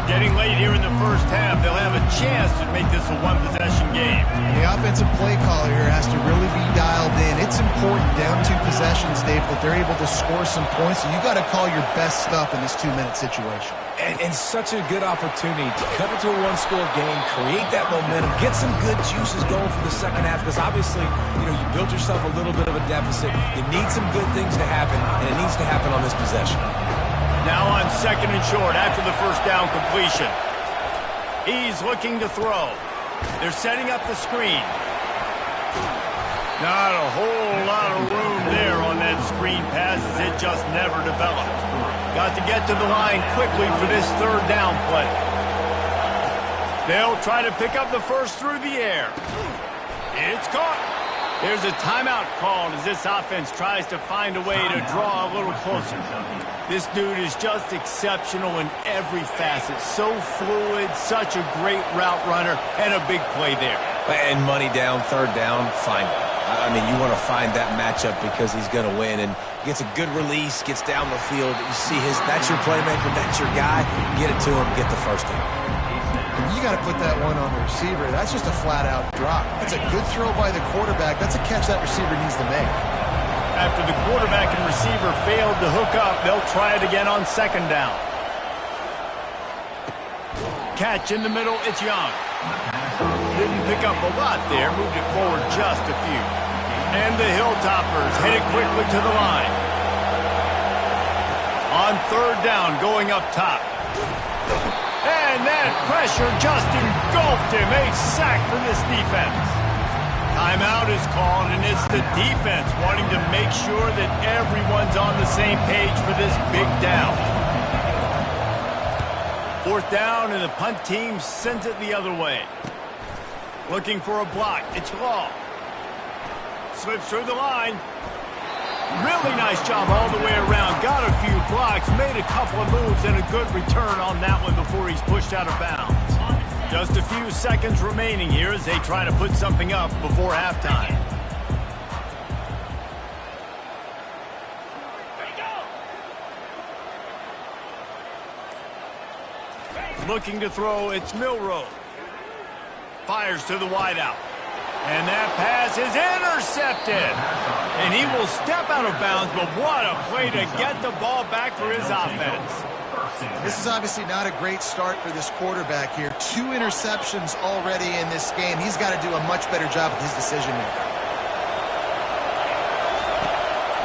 Getting late here in the first half, they'll have a chance to make this a one-possession game. The offensive play caller here has to really be dialed in. It's important down two possessions, Dave, that they're able to score some points. So you got to call your best stuff in this two-minute situation. And such a good opportunity to cut it to a one-score game, create that momentum, get some good juices going for the second half, because obviously, you know, you built yourself a little bit of a deficit. You need some good things to happen, and it needs to happen on this possession. Now on second and short after the first down completion. He's looking to throw. They're setting up the screen. Not a whole lot of room there on that screen pass as it just never developed. Got to get to the line quickly for this third down play. They'll try to pick up the first through the air. It's caught. There's a timeout called as this offense tries to find a way to draw a little closer. This dude is just exceptional in every facet. So fluid, such a great route runner, and a big play there. And money down, third down, find it. I mean, you want to find that matchup because he's going to win, and gets a good release, gets down the field. You see that's your playmaker, that's your guy. Get it to him, get the first down. You got to put that one on the receiver. That's just a flat-out drop. That's a good throw by the quarterback. That's a catch that receiver needs to make. After the quarterback and receiver failed to hook up, they'll try it again on second down. Catch in the middle, it's Young. Didn't pick up a lot there, moved it forward just a few. And the Hilltoppers headed quickly to the line. On third down, going up top. And that pressure just engulfed him. A sack for this defense. Timeout is called, and it's the defense wanting to make sure that everyone's on the same page for this big down. Fourth down, and the punt team sends it the other way. Looking for a block. It's Law. Slips through the line. Really nice job all the way around. Got a few blocks, made a couple of moves, and a good return on that one before he's pushed out of bounds. Just a few seconds remaining here as they try to put something up before halftime. Looking to throw, it's Milroe. Fires to the wideout. And that pass is intercepted. And he will step out of bounds, but what a play to get the ball back for his offense. This is obviously not a great start for this quarterback here. 2 interceptions already in this game. He's got to do a much better job with his decision-making.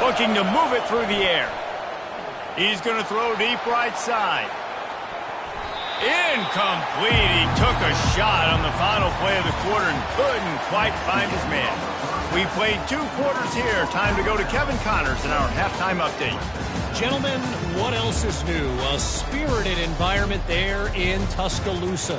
Looking to move it through the air. He's going to throw deep right side. Incomplete. He took a shot on the final play of the quarter and couldn't quite find his man. We played 2 quarters here. Time to go to Kevin Connors in our halftime update. Gentlemen, what else is new? A spirited environment there in Tuscaloosa.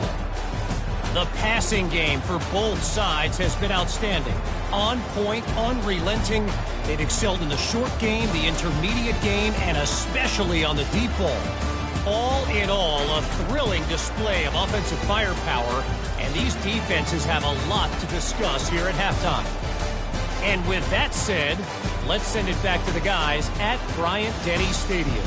The passing game for both sides has been outstanding. On point, unrelenting. They've excelled in the short game, the intermediate game, and especially on the deep ball. All in all, a thrilling display of offensive firepower, and these defenses have a lot to discuss here at halftime. And with that said, let's send it back to the guys at Bryant-Denny Stadium.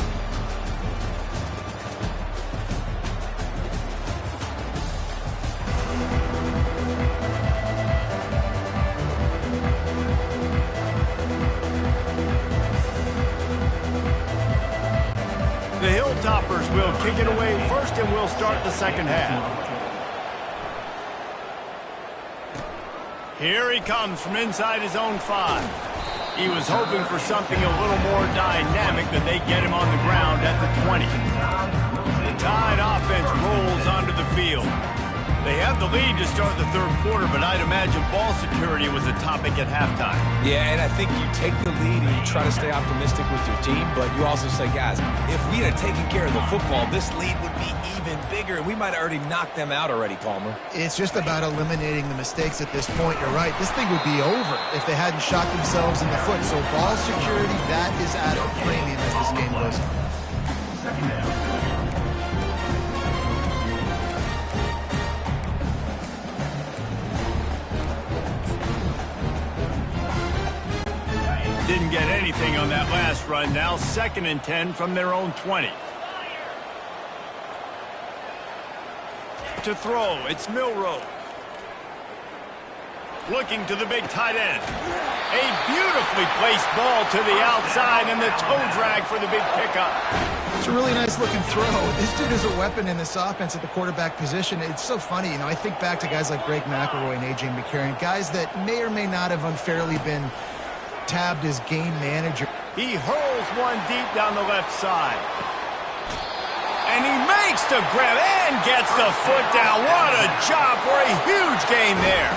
The Hilltoppers will kick it away first, and we'll start the second half. Here he comes from inside his own 5. He was hoping for something a little more dynamic, but they get him on the ground at the 20. The Tide offense rolls onto the field. They have the lead to start the third quarter, but I'd imagine ball security was a topic at halftime. Yeah, and I think you take the lead and you try to stay optimistic with your team, but you also say, guys, if we had taken care of the football, this lead would be even bigger, and we might have already knocked them out already, Palmer. It's just about eliminating the mistakes at this point. You're right. This thing would be over if they hadn't shot themselves in the foot. So ball security, that is at a premium as this game goes on. Second down. Didn't get anything on that last run. Now 2nd and 10 from their own 20. To throw, it's Milroe. Looking to the big tight end. A beautifully placed ball to the outside, and the toe drag for the big pickup. It's a really nice looking throw. This dude is a weapon in this offense at the quarterback position. It's so funny, you know, I think back to guys like Greg McElroy and A.J. McCarron, guys that may or may not have unfairly been tabbed as game manager. He hurls one deep down the left side. And he makes the grab and gets the foot down. What a job for a huge gain there.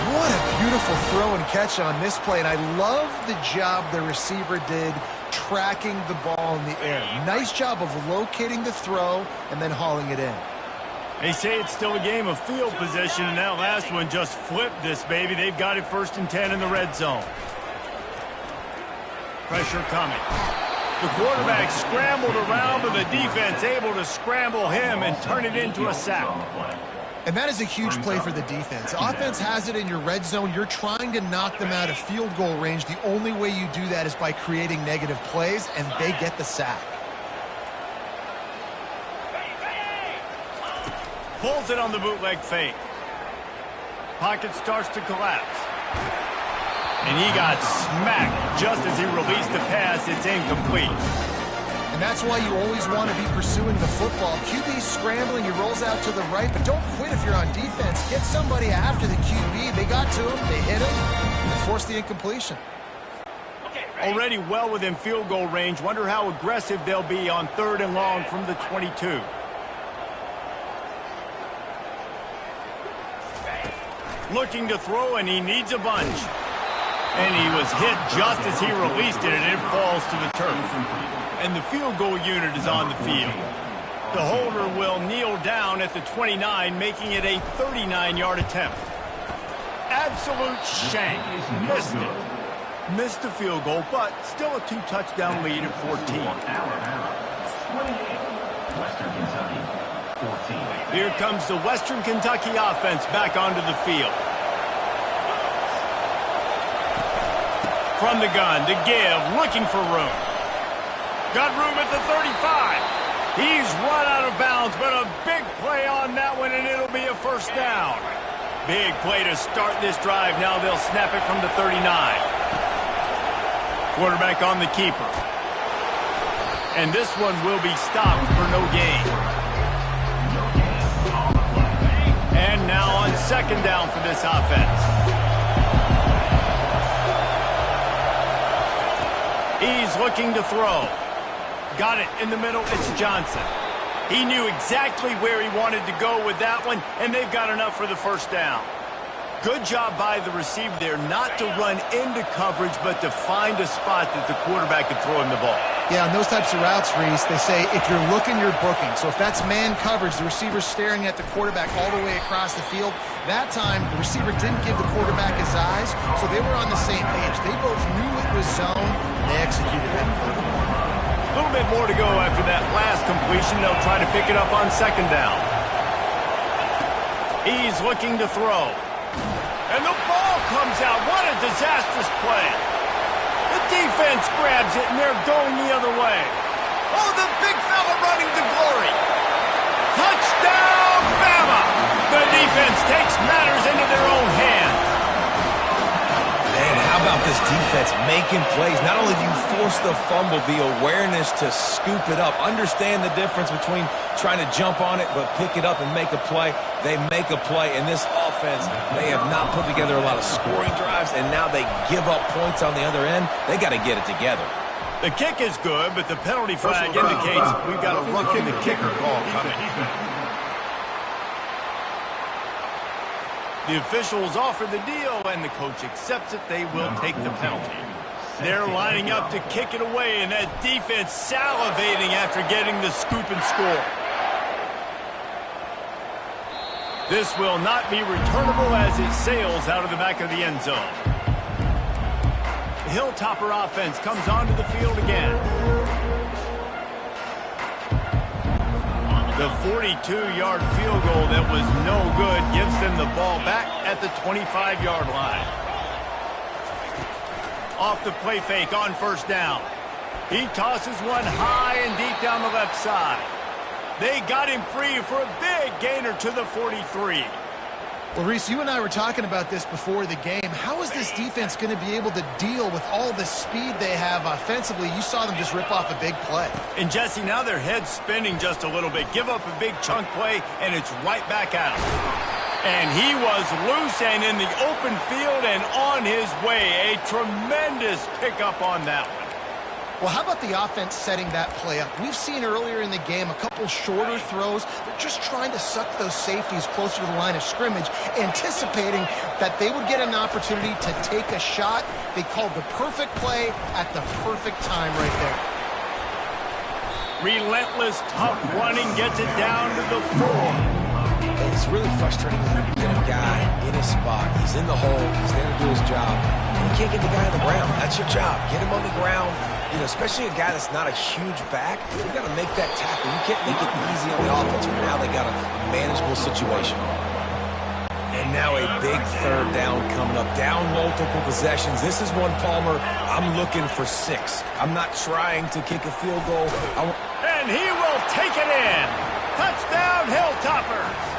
What a beautiful throw and catch on this play. And I love the job the receiver did tracking the ball in the air. Nice job of locating the throw and then hauling it in. They say it's still a game of field position, and that last one just flipped this baby. They've got it 1st and 10 in the red zone. Pressure coming. The quarterback scrambled around, but the defense able to scramble him and turn it into a sack. And that is a huge play for the defense. Offense has it in your red zone. You're trying to knock them out of field goal range. The only way you do that is by creating negative plays, and they get the sack. Pulls it on the bootleg fake. Pocket starts to collapse. And he got smacked just as he released the pass. It's incomplete. And that's why you always want to be pursuing the football. QB's scrambling, he rolls out to the right, but don't quit if you're on defense. Get somebody after the QB. They got to him, they hit him, and forced the incompletion. Already well within field goal range. Wonder how aggressive they'll be on 3rd and long from the 22. Looking to throw, and he needs a bunch. And he was hit just as he released it, and it falls to the turf. And the field goal unit is on the field. The holder will kneel down at the 29, making it a 39-yard attempt. Absolute shank. Missed it. Missed the field goal, but still a 2-touchdown lead at 14. Here comes the Western Kentucky offense back onto the field. From the gun to give, looking for room. Got room at the 35. He's run out of bounds, but a big play on that one, and it'll be a 1st down. Big play to start this drive. Now they'll snap it from the 39. Quarterback on the keeper. And this one will be stopped for no gain. And now on second down for this offense. He's looking to throw. Got it in the middle. It's Johnson. He knew exactly where he wanted to go with that one, and they've got enough for the first down. Good job by the receiver there not to run into coverage, but to find a spot that the quarterback could throw him the ball. Yeah, on those types of routes, Reese, they say if you're looking, you're booking. So if that's man coverage, the receiver's staring at the quarterback all the way across the field. That time, the receiver didn't give the quarterback his eyes, so they were on the same page. They both knew it was zone, and they executed that perfectly. A little bit more to go after that last completion. They'll try to pick it up on second down. He's looking to throw. And the ball comes out. What a disastrous play. The defense grabs it, and they're going the other way. Oh, the big fella running to glory. Touchdown, Bama! The defense takes matters into their own hands. Man, how about this defense making plays? Not only do you force the fumble, the awareness to scoop it up. Understand the difference between trying to jump on it, but pick it up and make a play. They make a play. In this offense, they have not put together a lot of scoring drives, and now they give up points on the other end. They got to get it together. The kick is good, but the penalty flag indicates we've got a roughing the kicker call coming. The officials offer the deal, and the coach accepts it. They will take the penalty. They're lining up to kick it away, and that defense salivating after getting the scoop and score. This will not be returnable as it sails out of the back of the end zone. The Hilltopper offense comes onto the field again. The 42-yard field goal that was no good gives them the ball back at the 25-yard line. Off the play fake on first down. He tosses one high and deep down the left side. They got him free for a big gainer to the 43. Well, Reese, you and I were talking about this before the game. How is this defense going to be able to deal with all the speed they have offensively? You saw them just rip off a big play. And, Jesse, now their head's spinning just a little bit. Give up a big chunk play, and it's right back out. And he was loose and in the open field and on his way. A tremendous pickup on that one. Well, how about the offense setting that play up? We've seen earlier in the game a couple shorter throws. They're just trying to suck those safeties closer to the line of scrimmage, anticipating that they would get an opportunity to take a shot. They called the perfect play at the perfect time right there. Relentless, tough running gets it down to the 4. It's really frustrating when you get a guy in his spot. He's in the hole. He's there to do his job. And you can't get the guy on the ground. That's your job. Get him on the ground. You know, especially a guy that's not a huge back. You got to make that tackle. You can't make it easy on the offense. But now they got a manageable situation. And now a big third down coming up. Down multiple possessions. This is one, Palmer, I'm looking for 6. I'm not trying to kick a field goal. And he will take it in. Touchdown, Hilltoppers.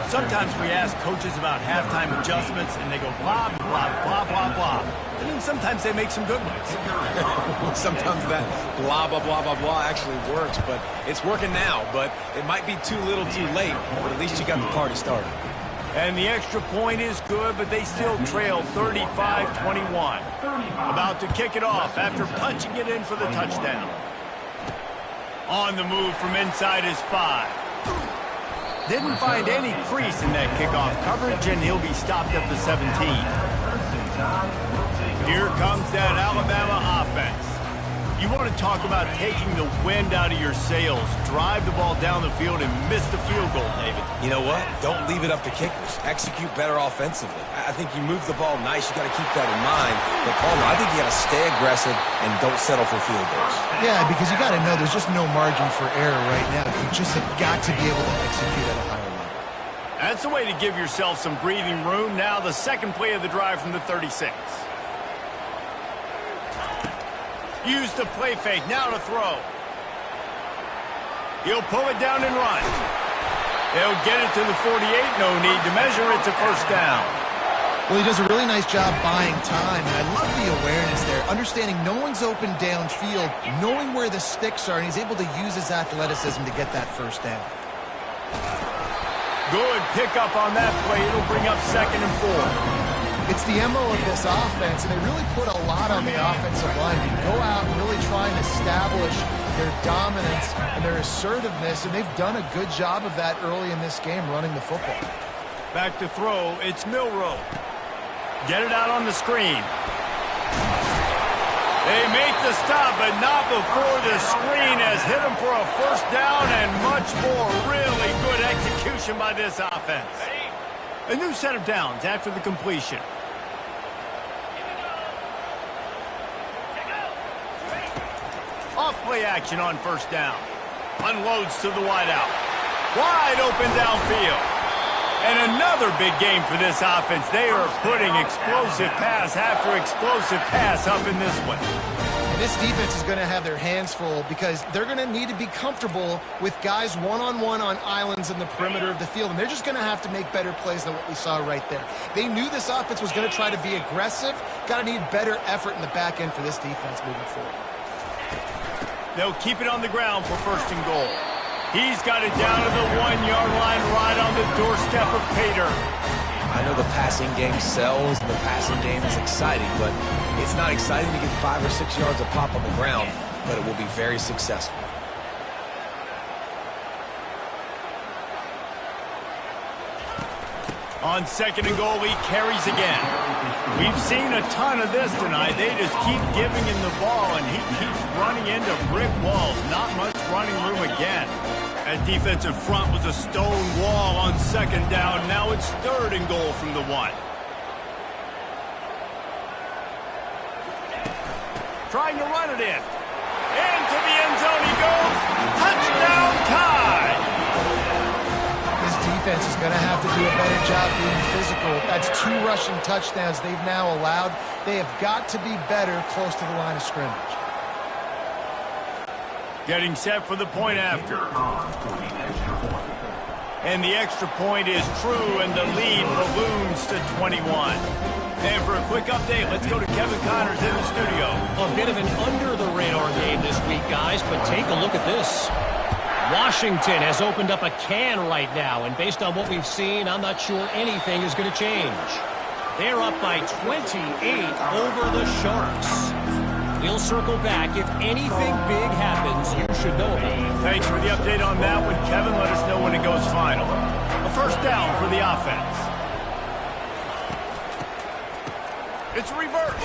Sometimes we ask coaches about halftime adjustments, and they go blah, blah, blah, blah, blah. And then sometimes they make some good ones. Sometimes that blah, blah, blah, blah, blah actually works, but it's working now. But it might be too little too late, but at least you got the party started. And the extra point is good, but they still trail 35-21. About to kick it off after punching it in for the touchdown. On the move from inside his 5. Didn't find any crease in that kickoff coverage, and he'll be stopped at the 17. Here comes that Alabama offense. You want to talk about taking the wind out of your sails. Drive the ball down the field and miss the field goal, David. You know what? Don't leave it up to kickers. Execute better offensively. I think you move the ball nice. You got to keep that in mind. But, Palmer, I think you got to stay aggressive and don't settle for field goals. Yeah, because you got to know there's just no margin for error right now. You just have got to be able to execute at a higher level. That's a way to give yourself some breathing room. Now the second play of the drive from the 36. Use the play fake. Now to throw. He'll pull it down and run. They'll get it to the 48. No need to measure. It's a first down. Well, he does a really nice job buying time, and I love the awareness there, understanding no one's open downfield, knowing where the sticks are, and he's able to use his athleticism to get that first down. Good pickup on that play. It'll bring up 2nd and 4. It's the MO of this offense, and they really put a lot on the offensive line to go out and really try and establish their dominance and their assertiveness, and they've done a good job of that early in this game running the football. Back to throw. It's Milroe. Get it out on the screen. They make the stop, but not before the screen has hit them for a first down and much more. Really good execution by this offense. A new set of downs after the completion. Off play action on first down. Unloads to the wideout. Wide open downfield. And another big game for this offense. They are putting explosive pass after explosive pass up in this one. And this defense is going to have their hands full because they're going to need to be comfortable with guys one-on-one on islands in the perimeter of the field. And they're just going to have to make better plays than what we saw right there. They knew this offense was going to try to be aggressive. Got to need better effort in the back end for this defense moving forward. They'll keep it on the ground for 1st and goal. He's got it down to the 1-yard line right on the doorstep of Pater. I know the passing game sells and the passing game is exciting, but it's not exciting to get 5 or 6 yards of pop on the ground, but it will be very successful. On 2nd and goal, he carries again. We've seen a ton of this tonight. They just keep giving him the ball, and he keeps running into brick walls. Not much running room again. That defensive front was a stone wall on 2nd down. Now it's 3rd and goal from the 1. Trying to run it in. Into the end zone he goes. Touchdown tie. This defense is going to have to do a better job being physical. That's 2 rushing touchdowns they've now allowed. They have got to be better close to the line of scrimmage. Getting set for the point after. And the extra point is true, and the lead balloons to 21. And for a quick update, let's go to Kevin Connors in the studio. A bit of an under-the-radar game this week, guys, but take a look at this. Washington has opened up a can right now, and based on what we've seen, I'm not sure anything is going to change. They're up by 28 over the Sharks. We'll circle back. If anything big happens, you should know about it. Thanks for the update on that one, Kevin. Let us know when it goes final. A first down for the offense. It's reversed.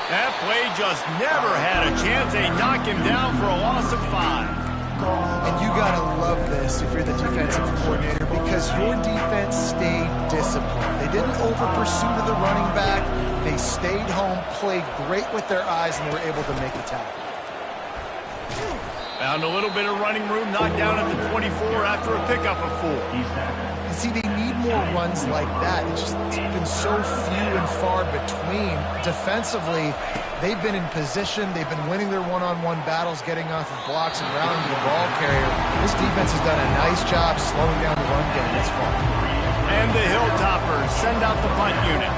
That play just never had a chance. They knock him down for a loss of 5. And you got to love this if you're the defensive coordinator because your defense stayed disciplined. They didn't over-pursue to the running back. They stayed home, played great with their eyes, and were able to make a tackle. Found a little bit of running room, knocked down at the 24 after a pickup of 4. And see, they need more runs like that. It's been so few and far between. Defensively, they've been in position. They've been winning their one-on-one battles, getting off of blocks and routing the ball carrier. This defense has done a nice job slowing down the run game this far. And the Hilltoppers send out the punt unit.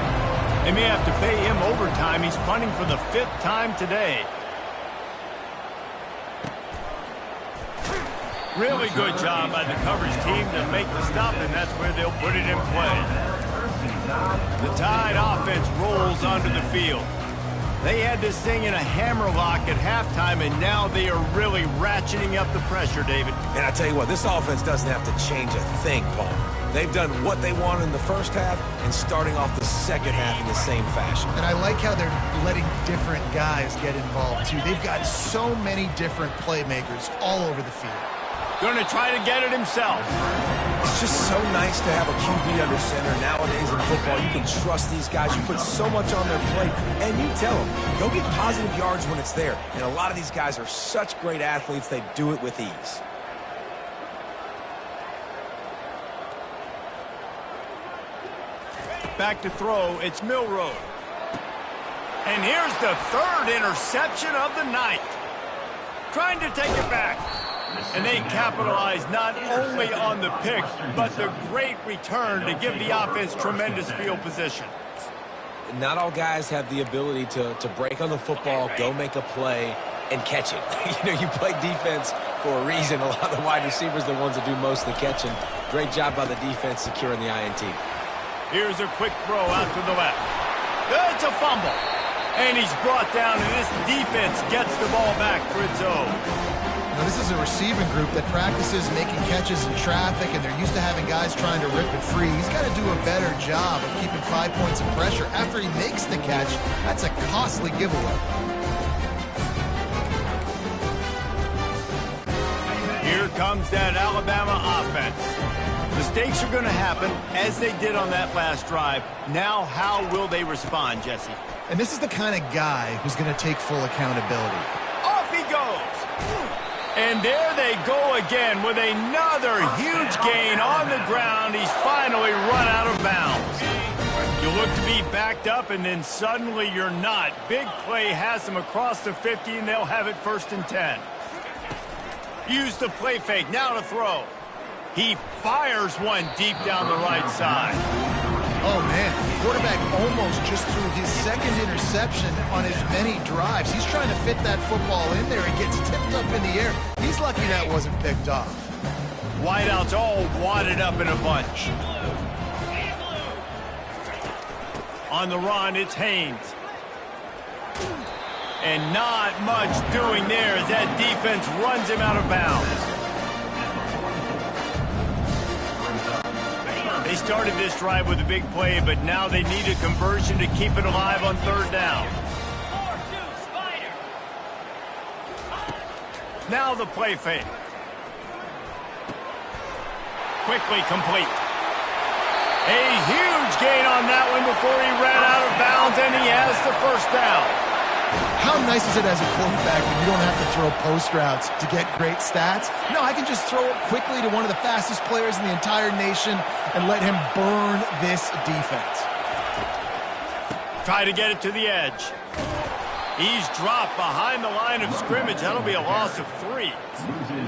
They may have to pay him overtime. He's punting for the 5th time today. Really good job by the coverage team to make the stop, and that's where they'll put it in play. The Tide offense rolls onto the field. They had this thing in a hammerlock at halftime, and now they are really ratcheting up the pressure, David. And I tell you what, this offense doesn't have to change a thing, Paul. They've done what they wanted in the first half and starting off the second half in the same fashion. And I like how they're letting different guys get involved, too. They've got so many different playmakers all over the field. Going to try to get it himself. It's just so nice to have a QB under center. Nowadays in football, you can trust these guys. You put so much on their plate, and you tell them, go get positive yards when it's there. And a lot of these guys are such great athletes, they do it with ease. Back to throw, it's Milroe. And here's the 3rd interception of the night. Trying to take it back. And they capitalized not only on the pick, but the great return to give the offense tremendous field position. Not all guys have the ability to break on the football, go make a play, and catch it. You play defense for a reason. A lot of the wide receivers are the ones that do most of the catching. Great job by the defense securing the INT. Here's a quick throw out to the left. It's a fumble. And he's brought down, and this defense gets the ball back for its own. Now, this is a receiving group that practices making catches in traffic, and they're used to having guys trying to rip it free. He's got to do a better job of keeping 5 points of pressure after he makes the catch. That's a costly giveaway. Here comes that Alabama offense. Mistakes are going to happen, as they did on that last drive. Now, how will they respond, Jesse? And this is the kind of guy who's going to take full accountability. Off he goes. And there they go again with another huge gain on the ground. He's finally run out of bounds. You look to be backed up, and then suddenly you're not. Big play has them across the 50, and they'll have it 1st and 10. Use the play fake. Now to throw. He fires one deep down the right side. Oh, man, the quarterback almost just threw his second interception on as many drives. He's trying to fit that football in there. It gets tipped up in the air. He's lucky that wasn't picked off. Wideouts all wadded up in a bunch. On the run, it's Haynes. And not much doing there as that defense runs him out of bounds. They started this drive with a big play, but now they need a conversion to keep it alive on 3rd down. Now the play fake. Quickly complete. A huge gain on that one before he ran out of bounds, and he has the 1st down. How nice is it as a quarterback when you don't have to throw post routes to get great stats? No, I can just throw it quickly to one of the fastest players in the entire nation and let him burn this defense. Try to get it to the edge. He's dropped behind the line of scrimmage. That'll be a loss of 3.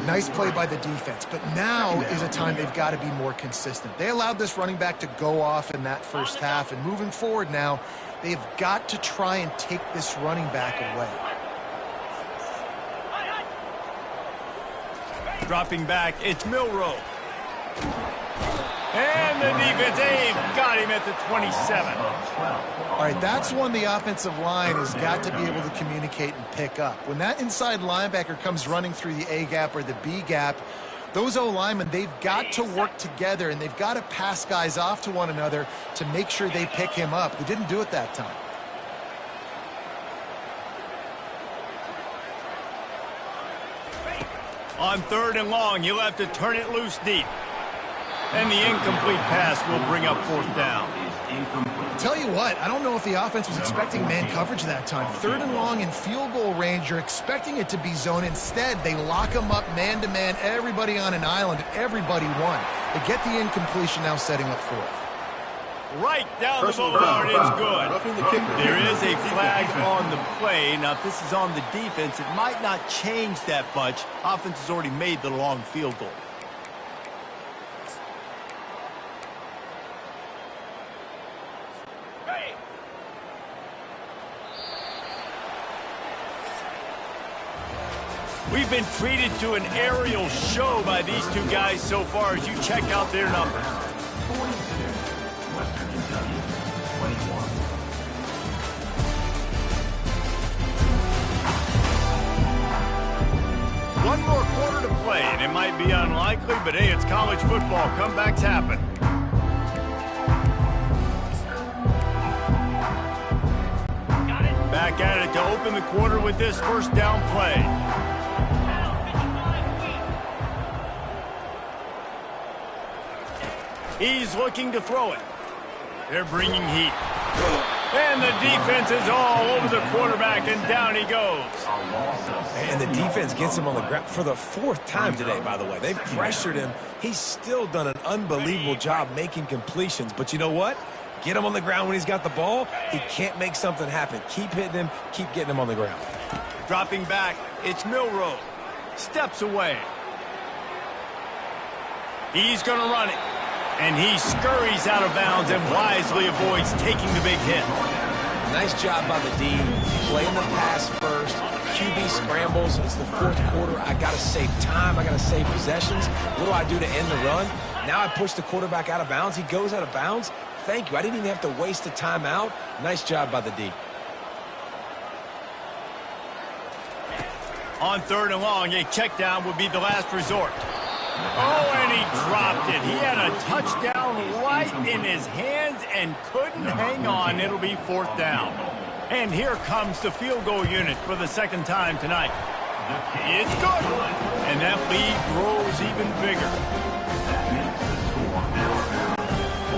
Nice play by the defense, but now is a time they've got to be more consistent. They allowed this running back to go off in that first half, and moving forward now, they've got to try and take this running back away. Dropping back, it's Milroe. And the defense, they've got him at the 27. All right, that's one the offensive line has got to be able to communicate and pick up. When that inside linebacker comes running through the A gap or the B gap, those O-linemen, they've got to work together, and they've got to pass guys off to one another to make sure they pick him up. They didn't do it that time. On 3rd and long, you'll have to turn it loose deep. And the incomplete pass will bring up 4th down. Tell you what, I don't know if the offense was expecting man coverage that time. 3rd and long in field goal range, you're expecting it to be zone. Instead, they lock them up man-to-man, everybody on an island, and everybody won. They get the incompletion, now setting up 4th. Right down the boulevard, it's good. There is a flag on the play. Now, if this is on the defense, it might not change that much. Offense has already made the long field goal. We've been treated to an aerial show by these two guys so far as you check out their numbers. 42, Western Kentucky, 21. One more quarter to play, and it might be unlikely, but hey, it's college football. Comebacks happen. Back at it to open the quarter with this 1st down play. He's looking to throw it. They're bringing heat. And the defense is all over the quarterback, and down he goes. And the defense gets him on the ground for the 4th time today, by the way. They've pressured him. He's still done an unbelievable job making completions. But you know what? Get him on the ground when he's got the ball. He can't make something happen. Keep hitting him. Keep getting him on the ground. Dropping back, it's Milroe. Steps away. He's going to run it. And he scurries out of bounds and wisely avoids taking the big hit. Nice job by the D. Playing the pass first. QB scrambles. It's the fourth quarter. I got to save time. I got to save possessions. What do I do to end the run? Now I push the quarterback out of bounds. He goes out of bounds. Thank you. I didn't even have to waste a timeout. Nice job by the D. On 3rd and long, a check down would be the last resort. Oh, and he dropped it. He had a touchdown right in his hands and couldn't hang on. It'll be 4th down. And here comes the field goal unit for the second time tonight. It's good. And that lead grows even bigger.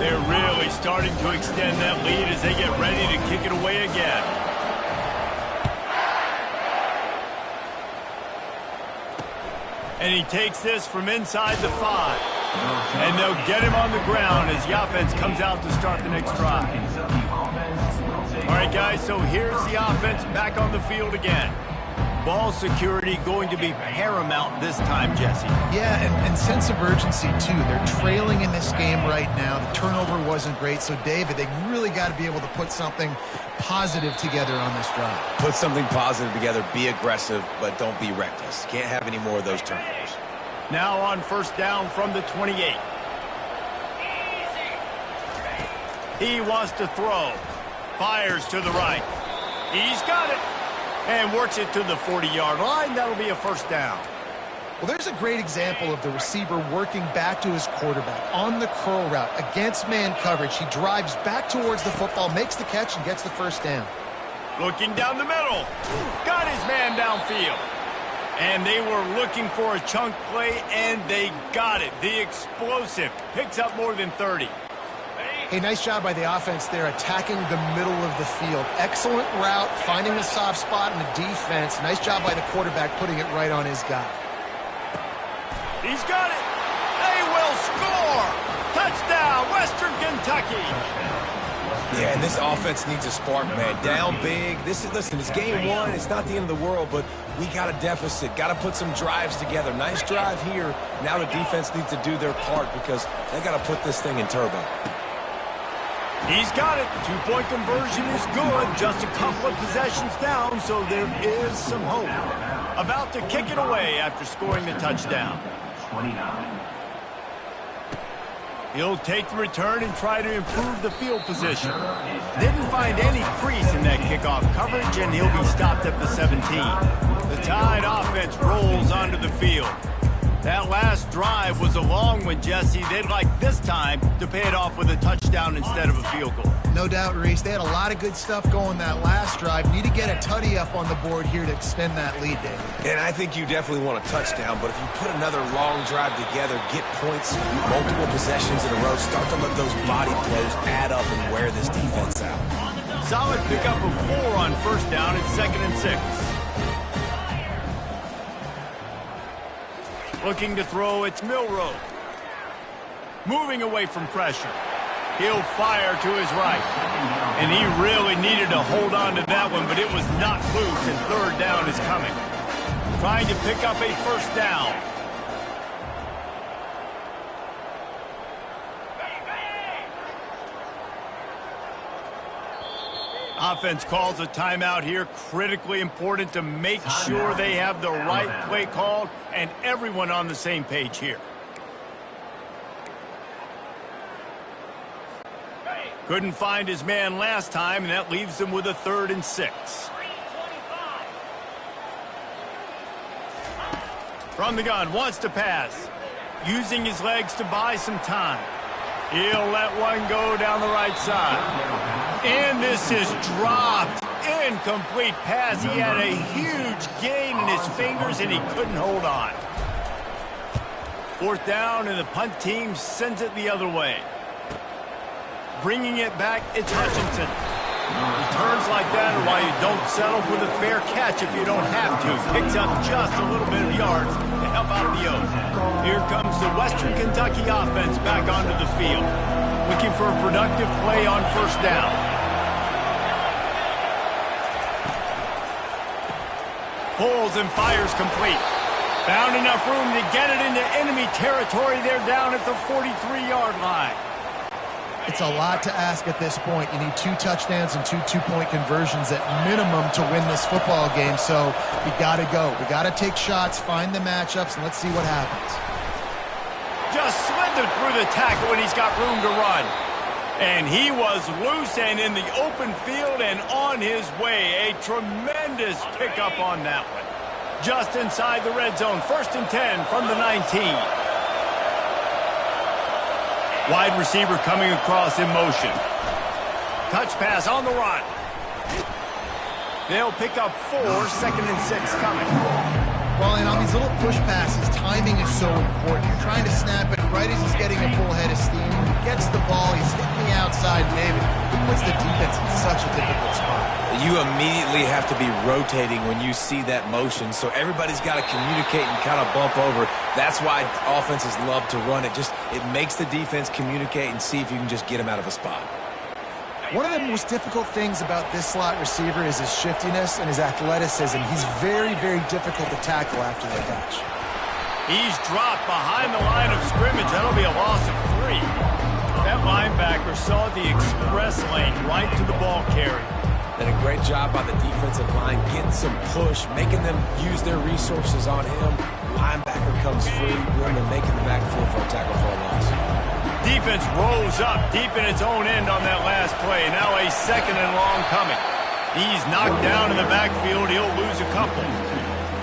They're really starting to extend that lead as they get ready to kick it away again. And he takes this from inside the 5. And they'll get him on the ground as the offense comes out to start the next drive. All right, guys, so here's the offense back on the field again. Ball security going to be paramount this time, Jesse. Yeah, and sense of urgency, too. They're trailing in this game right now. The turnover wasn't great. So, David, they really got to be able to put something positive together on this drive. Put something positive together. Be aggressive, but don't be reckless. Can't have any more of those turnovers. Now on 1st down from the 28. He wants to throw. Fires to the right. He's got it. And works it to the 40-yard line. That'll be a 1st down. Well, there's a great example of the receiver working back to his quarterback on the curl route against man coverage. He drives back towards the football, makes the catch, and gets the 1st down. Looking down the middle. Got his man downfield. And they were looking for a chunk play, and they got it. The explosive picks up more than 30. Hey, nice job by the offense there, attacking the middle of the field. Excellent route, finding the soft spot in the defense. Nice job by the quarterback putting it right on his guy. He's got it. They will score. Touchdown, Western Kentucky. Yeah, and this offense needs a spark, man. Down big. Listen, it's game 1. It's not the end of the world, but we got a deficit. Got to put some drives together. Nice drive here. Now the defense needs to do their part because they got to put this thing in turbo. He's got it. 2-point conversion is good. Just a couple of possessions down, so there is some hope. About to kick it away after scoring the touchdown. 29. He'll take the return and try to improve the field position. Didn't find any crease in that kickoff coverage, and he'll be stopped at the 17. The Tide offense rolls onto the field. That last drive was a long one, Jesse. They'd like this time to pay it off with a touchdown instead of a field goal. No doubt, Reese. They had a lot of good stuff going that last drive. Need to get a tutty up on the board here to extend that lead, David. And I think you definitely want a touchdown, but if you put another long drive together, get points, multiple possessions in a row, start to let those body blows add up and wear this defense out. Solid pickup of 4 on 1st down at 2nd and 6. Looking to throw, it's Milroe. Moving away from pressure. He'll fire to his right. And he really needed to hold on to that one, but it was not loose, and 3rd down is coming. Trying to pick up a 1st down. Offense calls a timeout here. Critically important to make sure they have the right play called and everyone on the same page here. Couldn't find his man last time, and that leaves him with a 3rd and 6. From the gun, wants to pass. Using his legs to buy some time. He'll let one go down the right side. And this is dropped. Incomplete pass. He had a huge gain in his fingers, and he couldn't hold on. 4th down, and the punt team sends it the other way. Bringing it back, it's Hutchinson. Returns like that are why you don't settle for the fair catch if you don't have to. Picks up just a little bit of yards to help out the O's. Here comes the Western Kentucky offense back onto the field. Looking for a productive play on 1st down. Pulls and fires complete. Found enough room to get it into enemy territory. They're down at the 43-yard line. It's a lot to ask at this point. You need 2 touchdowns and 2 two-point conversions at minimum to win this football game. So we got to go. We got to take shots, find the matchups, and let's see what happens. Just slithered through the tackle when he's got room to run. And he was loose and in the open field and on his way. A tremendous pickup on that one. Just inside the red zone. 1st and 10 from the 19. Wide receiver coming across in motion. Touch pass on the run. They'll pick up 4, 2nd and 6 coming. Well, and on these little push passes, timing is so important. You're trying to snap it right as he's getting a full head of steam. When he gets the ball, he's hitting the outside, David. It puts the defense in such a difficult spot. You immediately have to be rotating when you see that motion, so everybody's got to communicate and kind of bump over. That's why offenses love to run it. It makes the defense communicate and see if you can just get him out of a spot. One of the most difficult things about this slot receiver is his shiftiness and his athleticism. He's very, very difficult to tackle after the catch. He's dropped behind the line of scrimmage. That'll be a loss of 3. That linebacker saw the express lane right to the ball carrier. And a great job by the defensive line getting some push, making them use their resources on him. Linebacker comes free, Blumen making the backfield for a tackle for a loss. Defense rolls up deep in its own end on that last play. Now a 2nd and long coming. He's knocked down in the backfield. He'll lose a couple.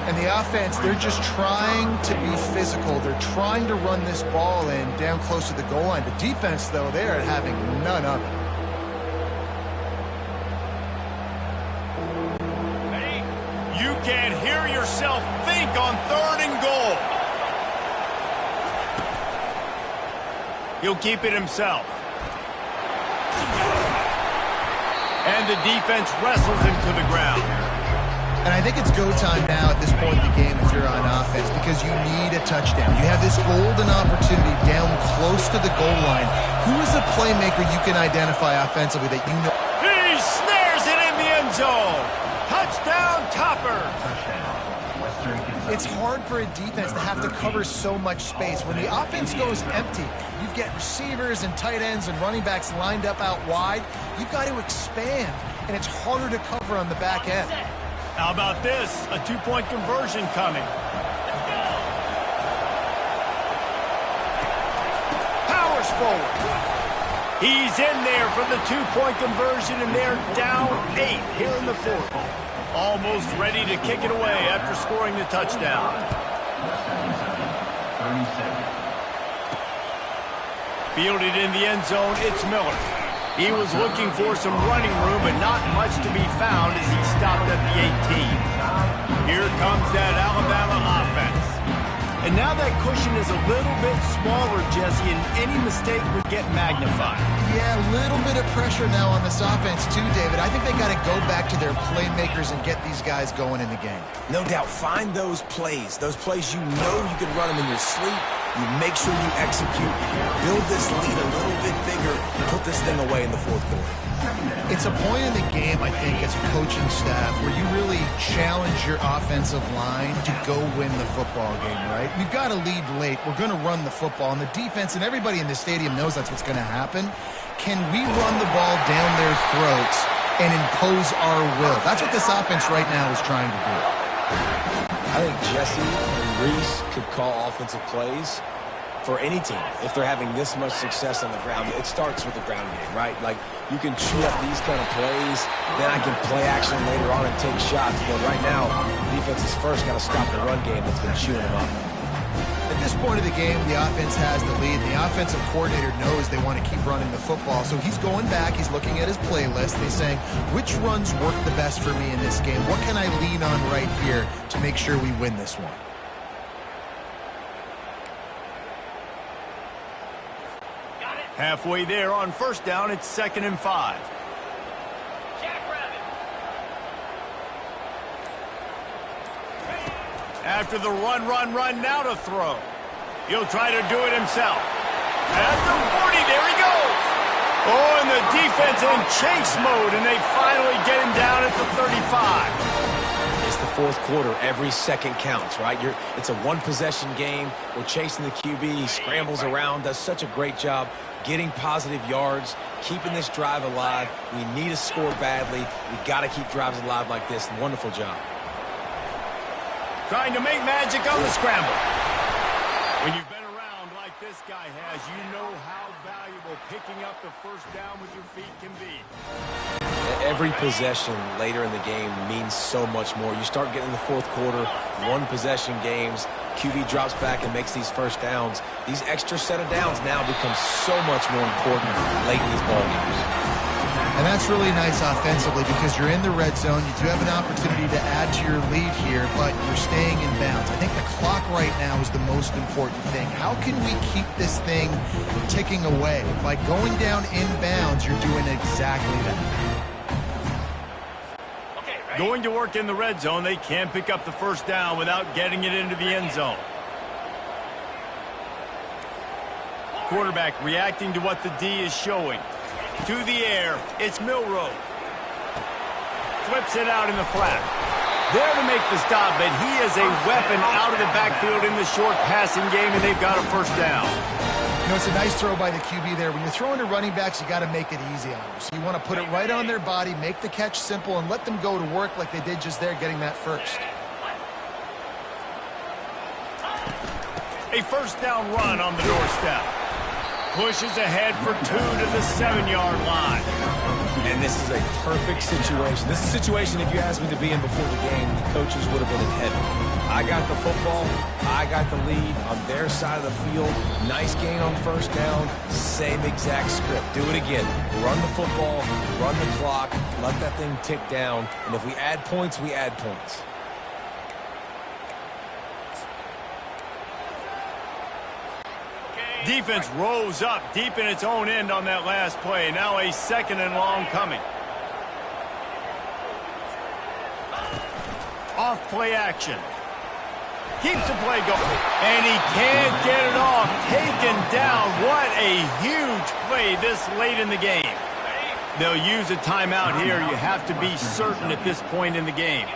And the offense, they're just trying to be physical. They're trying to run this ball in down close to the goal line. The defense, though, they are having none of it. You can hear yourself think on 3rd and goal. He'll keep it himself. And the defense wrestles him to the ground. And I think it's go time now at this point in the game if you're on offense because you need a touchdown. You have this golden opportunity down close to the goal line. Who is a playmaker you can identify offensively that you know? He snares it in the end zone. Touchdown, Topper. It's hard for a defense to have to cover so much space. When the offense goes empty, you get receivers and tight ends and running backs lined up out wide. You've got to expand, and it's harder to cover on the back end. How about this? A 2-point conversion coming. Powers forward. He's in there for the 2-point conversion, and they're down 8 here in the 4th. Almost ready to kick it away after scoring the touchdown. Fielded in the end zone, it's Miller. He was looking for some running room, but not much to be found as he stopped at the 18. Here comes that Alabama offense. And now that cushion is a little bit smaller, Jesse, and any mistake would get magnified. Yeah, a little bit of pressure now on this offense too, David. I think they got to go back to their playmakers and get these guys going in the game. No doubt. Find those plays you know you can run them in your sleep. You make sure you execute. Build this lead a little bit bigger. Put this thing away in the 4th quarter. It's a point in the game, I think, as a coaching staff where you really challenge your offensive line to go win the football game, right? We've got to lead late. We're going to run the football. And the defense and everybody in the stadium knows that's what's going to happen. Can we run the ball down their throats and impose our will? That's what this offense right now is trying to do. I think Jesse and Reese could call offensive plays for any team if they're having this much success on the ground. It starts with the ground game, right? Like, you can chew up these kind of plays, then I can play action later on and take shots. But right now, defense is first got to stop the run game that's been chewing them up. At this point of the game, the offense has the lead. The offensive coordinator knows they want to keep running the football. So he's going back, he's looking at his playlist, and he's saying, which runs work the best for me in this game? What can I lean on right here to make sure we win this one? Halfway there on 1st down, it's 2nd and 5. After the run, now to throw. He'll try to do it himself. At the 40, there he goes. Oh, and the defense in chase mode, and they finally get him down at the 35. It's the fourth quarter, every second counts, right? It's a one-possession game. We're chasing the QB. He scrambles around, does such a great job getting positive yards, keeping this drive alive. We need to score badly. We've got to keep drives alive like this. Wonderful job. Trying to make magic on the scramble. When you've been around like this guy has, you know how valuable picking up the first down with your feet can be. Every possession later in the game means so much more. You start getting in the fourth quarter, one-possession games, QB drops back and makes these first downs. These extra set of downs now become so much more important late in these ball games. And that's really nice offensively because you're in the red zone. You do have an opportunity to add to your lead here, but you're staying in bounds. I think the clock right now is the most important thing. How can we keep this thing ticking away? By going down in bounds, you're doing exactly that. Going to work in the red zone, they can't pick up the first down without getting it into the end zone. Quarterback reacting to what the D is showing. To the air, it's Milroe. Flips it out in the flat. There to make the stop, but he is a weapon out of the backfield in the short passing game, and they've got a first down. You know, it's a nice throw by the QB there. When you're throwing to running backs, you got to make it easy on them. So you want to put it right on their body, make the catch simple, and let them go to work like they did just there, getting that first. A first down run on the doorstep. Pushes ahead for 2 to the 7-yard line. And this is a perfect situation. This is a situation, if you asked me to be in before the game, the coaches would have been in heaven. I got the football. I got the lead on their side of the field. Nice gain on first down. Same exact script. Do it again. Run the football, run the clock, let that thing tick down. And if we add points, we add points. Defense rose up deep in its own end on that last play. Now a second and long coming. Off play action. Keeps the play going. And he can't get it off. Taken down. What a huge play this late in the game. They'll use a timeout here. You have to be certain at this point in the game.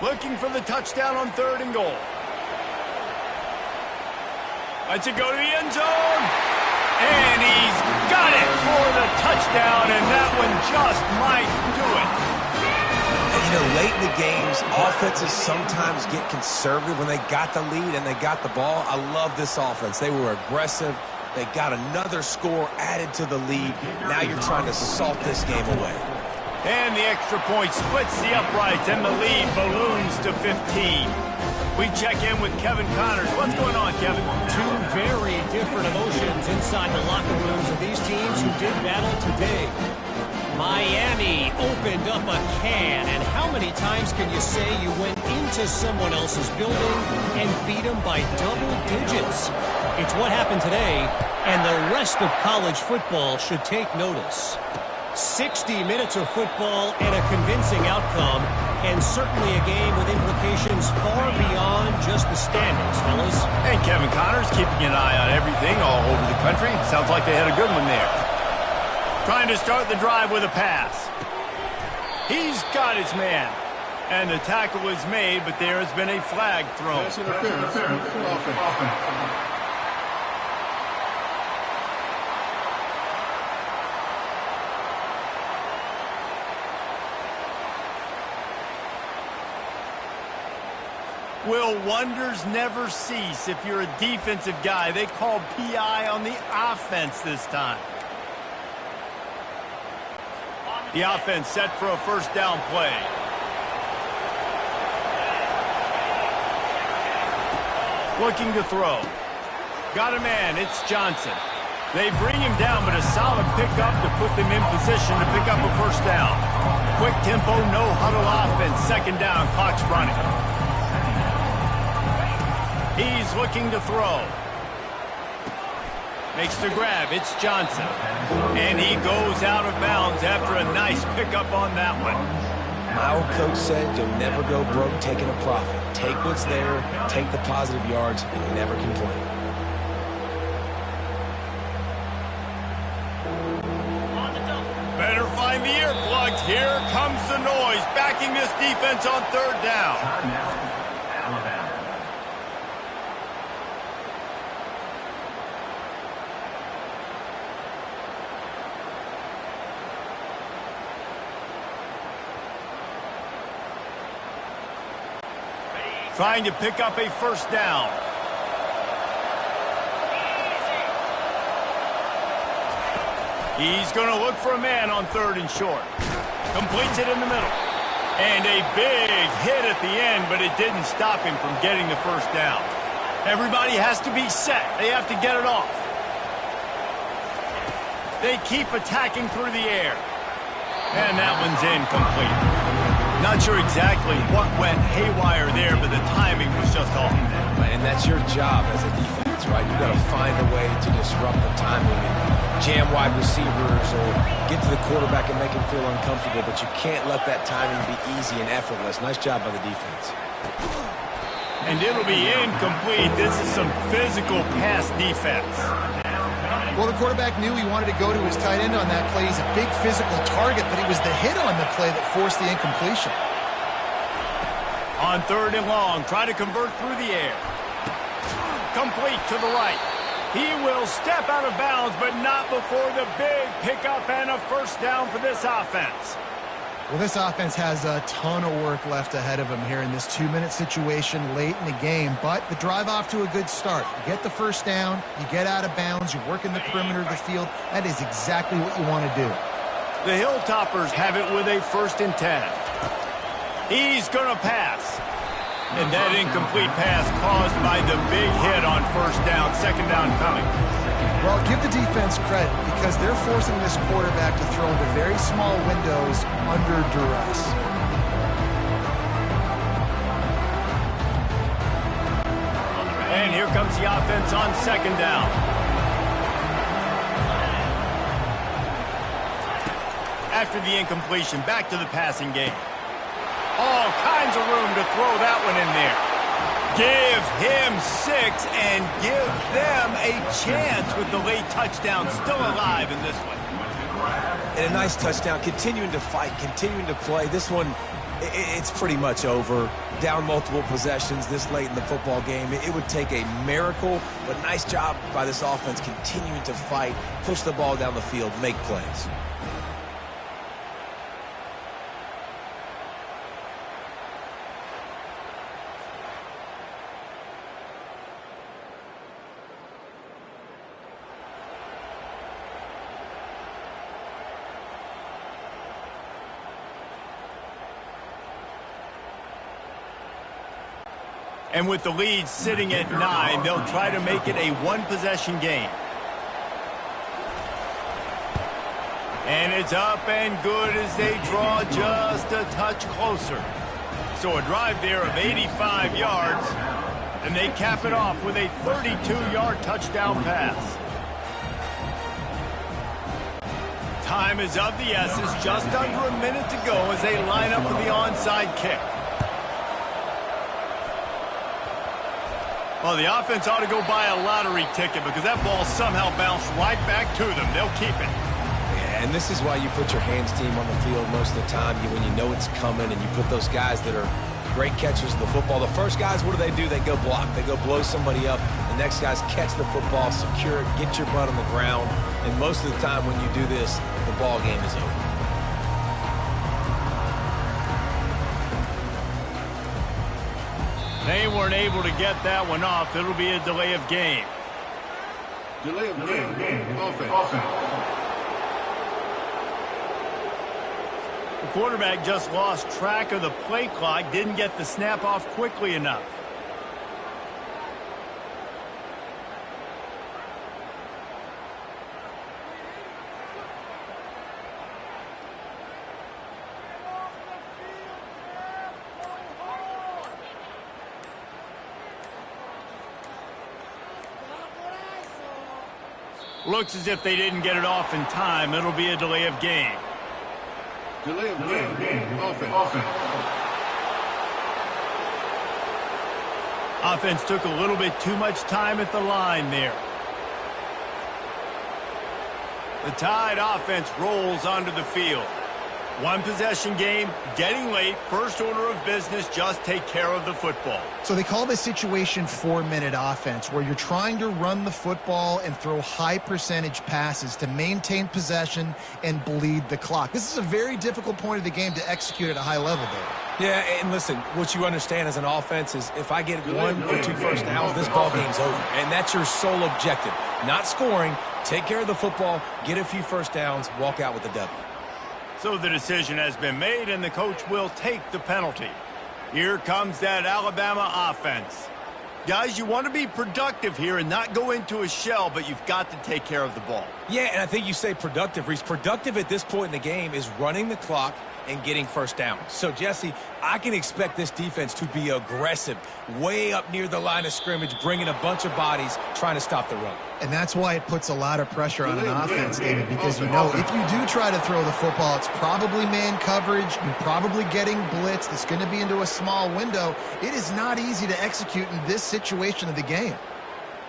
Looking for the touchdown on 3rd and goal. Lets it go to the end zone. And he's got it for the touchdown, and that one just might do it. And, you know, late in the games, offenses sometimes get conservative when they got the lead and they got the ball. I love this offense. They were aggressive. They got another score added to the lead. Now you're trying to salt this game away. And the extra point splits the uprights, and the lead balloons to 15. We check in with Kevin Connors. What's going on, Kevin? Two very different emotions inside the locker rooms of these teams who did battle today. Miami opened up a can, and how many times can you say you went into someone else's building and beat them by double digits? It's what happened today, and the rest of college football should take notice. 60 minutes of football and a convincing outcome, and certainly a game with implications far beyond just the standings, fellas. And Kevin Connors keeping an eye on everything all over the country. Sounds like they had a good one there. Trying to start the drive with a pass. He's got his man. And the tackle is made, but there has been a flag thrown. Will wonders never cease if you're a defensive guy? They called PI on the offense this time. The offense set for a first down play. Looking to throw. Got a man, it's Johnson. They bring him down, but a solid pickup to put them in position to pick up a first down. Quick tempo, no huddle offense. Second down, clock's running. He's looking to throw. Makes the grab. It's Johnson. And he goes out of bounds after a nice pickup on that one. My old coach said you'll never go broke taking a profit. Take what's there, take the positive yards, and never complain. Better find the earplugs. Here comes the noise, backing this defense on third down. Timeout, Alabama. Trying to pick up a first down. He's going to look for a man on third and short. Completes it in the middle. And a big hit at the end, but it didn't stop him from getting the first down. Everybody has to be set. They have to get it off. They keep attacking through the air. And that one's incomplete. Not sure exactly what went haywire there, but the timing was just off. And that's your job as a defense, right? You've got to find a way to disrupt the timing and jam wide receivers or get to the quarterback and make him feel uncomfortable, but you can't let that timing be easy and effortless. Nice job by the defense. And it'll be incomplete. This is some physical pass defense. Well, the quarterback knew he wanted to go to his tight end on that play. He's a big physical target, but it was the hit on the play that forced the incompletion. On third and long, try to convert through the air. Complete to the right. He will step out of bounds, but not before the big pickup and a first down for this offense. Well, this offense has a ton of work left ahead of them here in this 2-minute situation late in the game, but the drive off to a good start. You get the first down, you get out of bounds, you work in the perimeter of the field. That is exactly what you want to do. The Hilltoppers have it with a 1st and 10. He's going to pass. And that incomplete pass caused by the big hit on first down, second down coming. Well, give the defense credit because they're forcing this quarterback to throw into very small windows under duress. And here comes the offense on second down. After the incompletion, back to the passing game. All kinds of room to throw that one in there. Give him 6 and give them a chance with the late touchdown still alive in this one. And a nice touchdown, continuing to fight, continuing to play. This one, it's pretty much over. Down multiple possessions this late in the football game. It would take a miracle, but nice job by this offense continuing to fight, push the ball down the field, make plays. And with the lead sitting at 9, they'll try to make it a one-possession game. And it's up and good as they draw just a touch closer. So a drive there of 85 yards, and they cap it off with a 32-yard touchdown pass. Time is of the essence, just under a minute to go as they line up for the onside kick. Well, the offense ought to go buy a lottery ticket because that ball somehow bounced right back to them. They'll keep it. Yeah, and this is why you put your hands team on the field most of the time when you know it's coming, and you put those guys that are great catchers of the football. The first guys, what do? They go block. They go blow somebody up. The next guys catch the football, secure it, get your butt on the ground. And most of the time when you do this, the ball game is over. They weren't able to get that one off. It'll be a delay of game. Delay of game. Offense. The quarterback just lost track of the play clock, didn't get the snap off quickly enough. Looks as if they didn't get it off in time. It'll be a delay of game. Delay of game. Offense. Offense took a little bit too much time at the line there. The Tide offense rolls onto the field. One possession game, getting late, first order of business, just take care of the football. So they call this situation 4-minute offense, where you're trying to run the football and throw high percentage passes to maintain possession and bleed the clock. This is a very difficult point of the game to execute at a high level, David. Yeah, and listen, what you understand as an offense is if I get 1 or 2 first downs, this ball game's over. And that's your sole objective. Not scoring, take care of the football, get a few first downs, walk out with the W. So the decision has been made, and the coach will take the penalty. Here comes that Alabama offense. Guys, you want to be productive here and not go into a shell, but you've got to take care of the ball. Yeah, and I think you say productive, Reese. Productive at this point in the game is running the clock and getting first down. So, Jesse, I can expect this defense to be aggressive, way up near the line of scrimmage, bringing a bunch of bodies, trying to stop the run. And that's why it puts a lot of pressure on an offense, David, because you know if you do try to throw the football, it's probably man coverage, you're probably getting blitzed, it's going to be into a small window. It is not easy to execute in this situation of the game.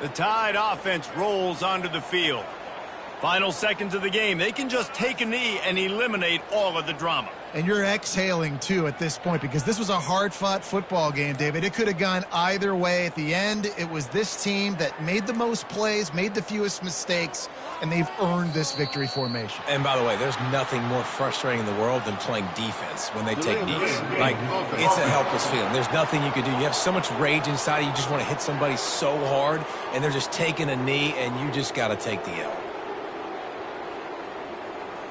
The Tide offense rolls onto the field. Final seconds of the game, they can just take a knee and eliminate all of the drama. And you're exhaling, too, at this point, because this was a hard-fought football game, David. It could have gone either way. At the end, it was this team that made the most plays, made the fewest mistakes, and they've earned this victory formation. And by the way, there's nothing more frustrating in the world than playing defense when they take knees. Like, it's a helpless feeling. There's nothing you can do. You have so much rage inside you just want to hit somebody so hard, and they're just taking a knee, and you just got to take the L.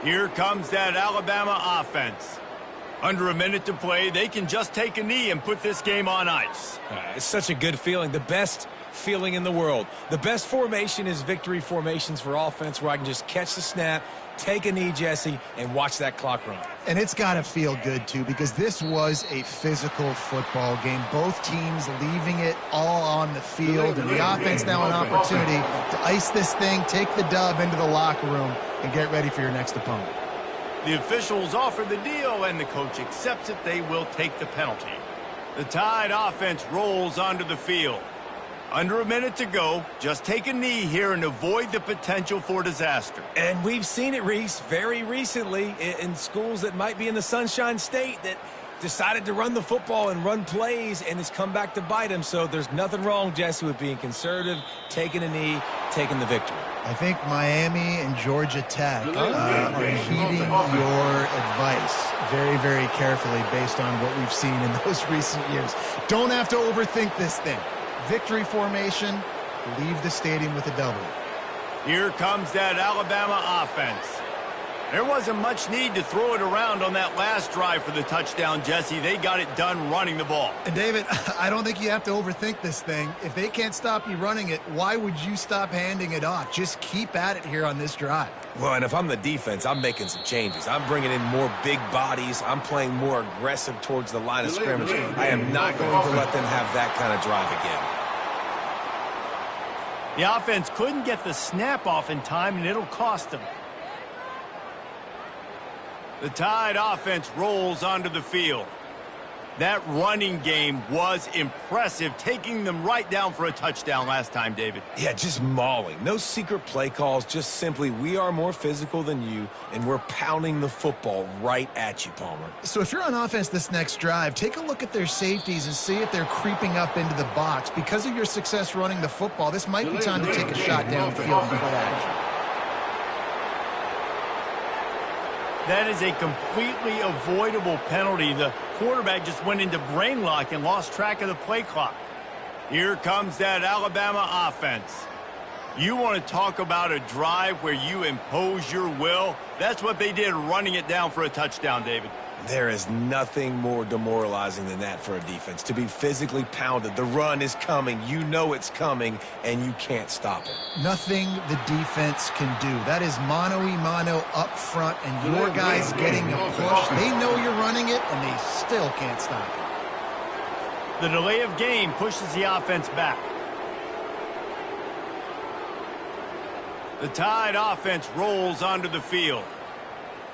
Here comes that Alabama offense. Under a minute to play, they can just take a knee and put this game on ice. It's such a good feeling, the best feeling in the world. The best formation is victory formations for offense, where I can just catch the snap, take a knee, Jesse, and watch that clock run. And it's got to feel good, too, because this was a physical football game. Both teams leaving it all on the field, and the offense now an opportunity to ice this thing, take the dub into the locker room, and get ready for your next opponent. The officials offer the deal, and the coach accepts it. They will take the penalty. The Tide offense rolls onto the field. Under a minute to go, just take a knee here and avoid the potential for disaster. And we've seen it, Reese, very recently in schools that might be in the Sunshine State that decided to run the football and run plays, and it's come back to bite them. So there's nothing wrong, Jesse, with being conservative, taking a knee, taking the victory. I think Miami and Georgia Tech are heeding your advice very, very carefully based on what we've seen in those recent years. Don't have to overthink this thing. Victory formation, leave the stadium with a W. Here comes that Alabama offense. There wasn't much need to throw it around on that last drive for the touchdown, Jesse. They got it done running the ball. And David, I don't think you have to overthink this thing. If they can't stop you running it, why would you stop handing it off? Just keep at it here on this drive. Well, and if I'm the defense, I'm making some changes. I'm bringing in more big bodies. I'm playing more aggressive towards the line of scrimmage. I am not going to let them have that kind of drive again. The offense couldn't get the snap off in time, and it'll cost them. The Tide offense rolls onto the field. That running game was impressive, taking them right down for a touchdown last time, David. Yeah, just mauling. No secret play calls, just simply we are more physical than you, and we're pounding the football right at you, Palmer. So if you're on offense this next drive, take a look at their safeties and see if they're creeping up into the box. Because of your success running the football, this might be time to take a shot downfield and play action. That is a completely avoidable penalty. The quarterback just went into brain lock and lost track of the play clock. Here comes that Alabama offense. You want to talk about a drive where you impose your will? That's what they did, running it down for a touchdown, David. There is nothing more demoralizing than that for a defense, to be physically pounded. The run is coming. You know it's coming, and you can't stop it. Nothing the defense can do. That is mano-a-mano up front, and your guys getting a push. They know you're running it, and they still can't stop it. The delay of game pushes the offense back. The Tide offense rolls onto the field.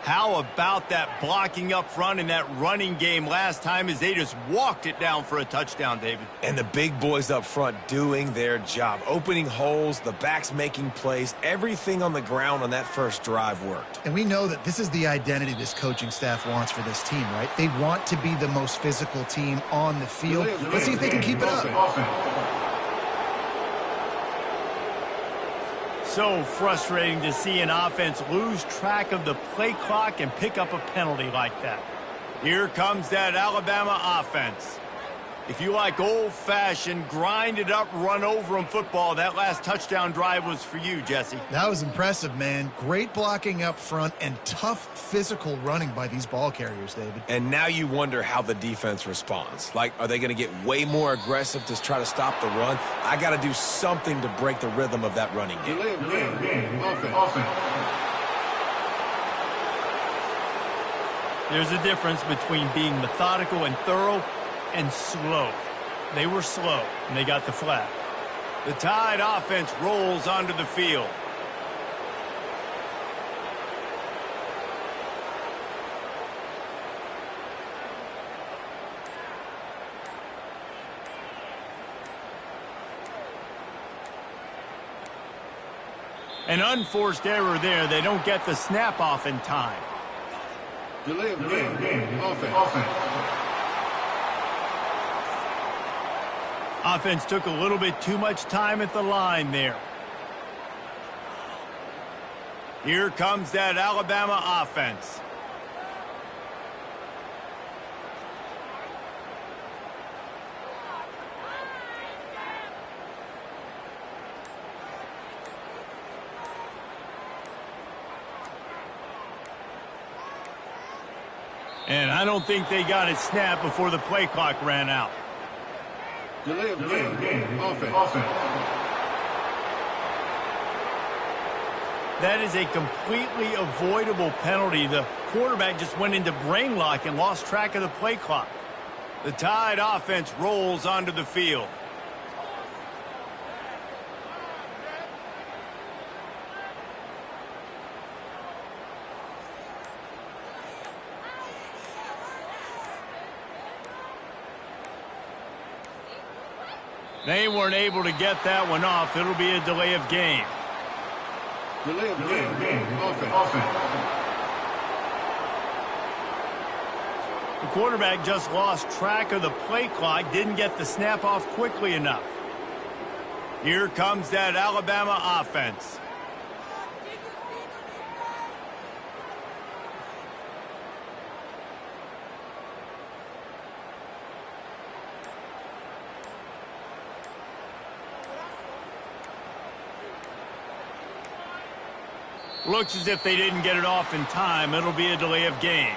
How about that blocking up front and that running game last time as they just walked it down for a touchdown, David? And the big boys up front doing their job, opening holes, the backs making plays, everything on the ground on that first drive worked. And we know that this is the identity this coaching staff wants for this team, right? They want to be the most physical team on the field. Let's see if they can keep it up. So frustrating to see an offense lose track of the play clock and pick up a penalty like that. Here comes that Alabama offense. If you like old-fashioned, grind-it-up, run-over-'em football, that last touchdown drive was for you, Jesse. That was impressive, man. Great blocking up front and tough physical running by these ball carriers, David. And now you wonder how the defense responds. Like, are they going to get way more aggressive to try to stop the run? I got to do something to break the rhythm of that running game. Offense. There's a difference between being methodical and thorough and slow. They were slow, and they got the flag. The Tide offense rolls onto the field. An unforced error there. They don't get the snap off in time. Delay of game. Offense. Offense took a little bit too much time at the line there. Here comes that Alabama offense. And I don't think they got it snapped before the play clock ran out. Delay of game. Offense. That is a completely avoidable penalty. The quarterback just went into brain lock and lost track of the play clock. The Tide offense rolls onto the field. They weren't able to get that one off. It'll be a delay of game. Delay of game. Offense. The quarterback just lost track of the play clock, didn't get the snap off quickly enough. Here comes that Alabama offense. Looks as if they didn't get it off in time. It'll be a delay of game.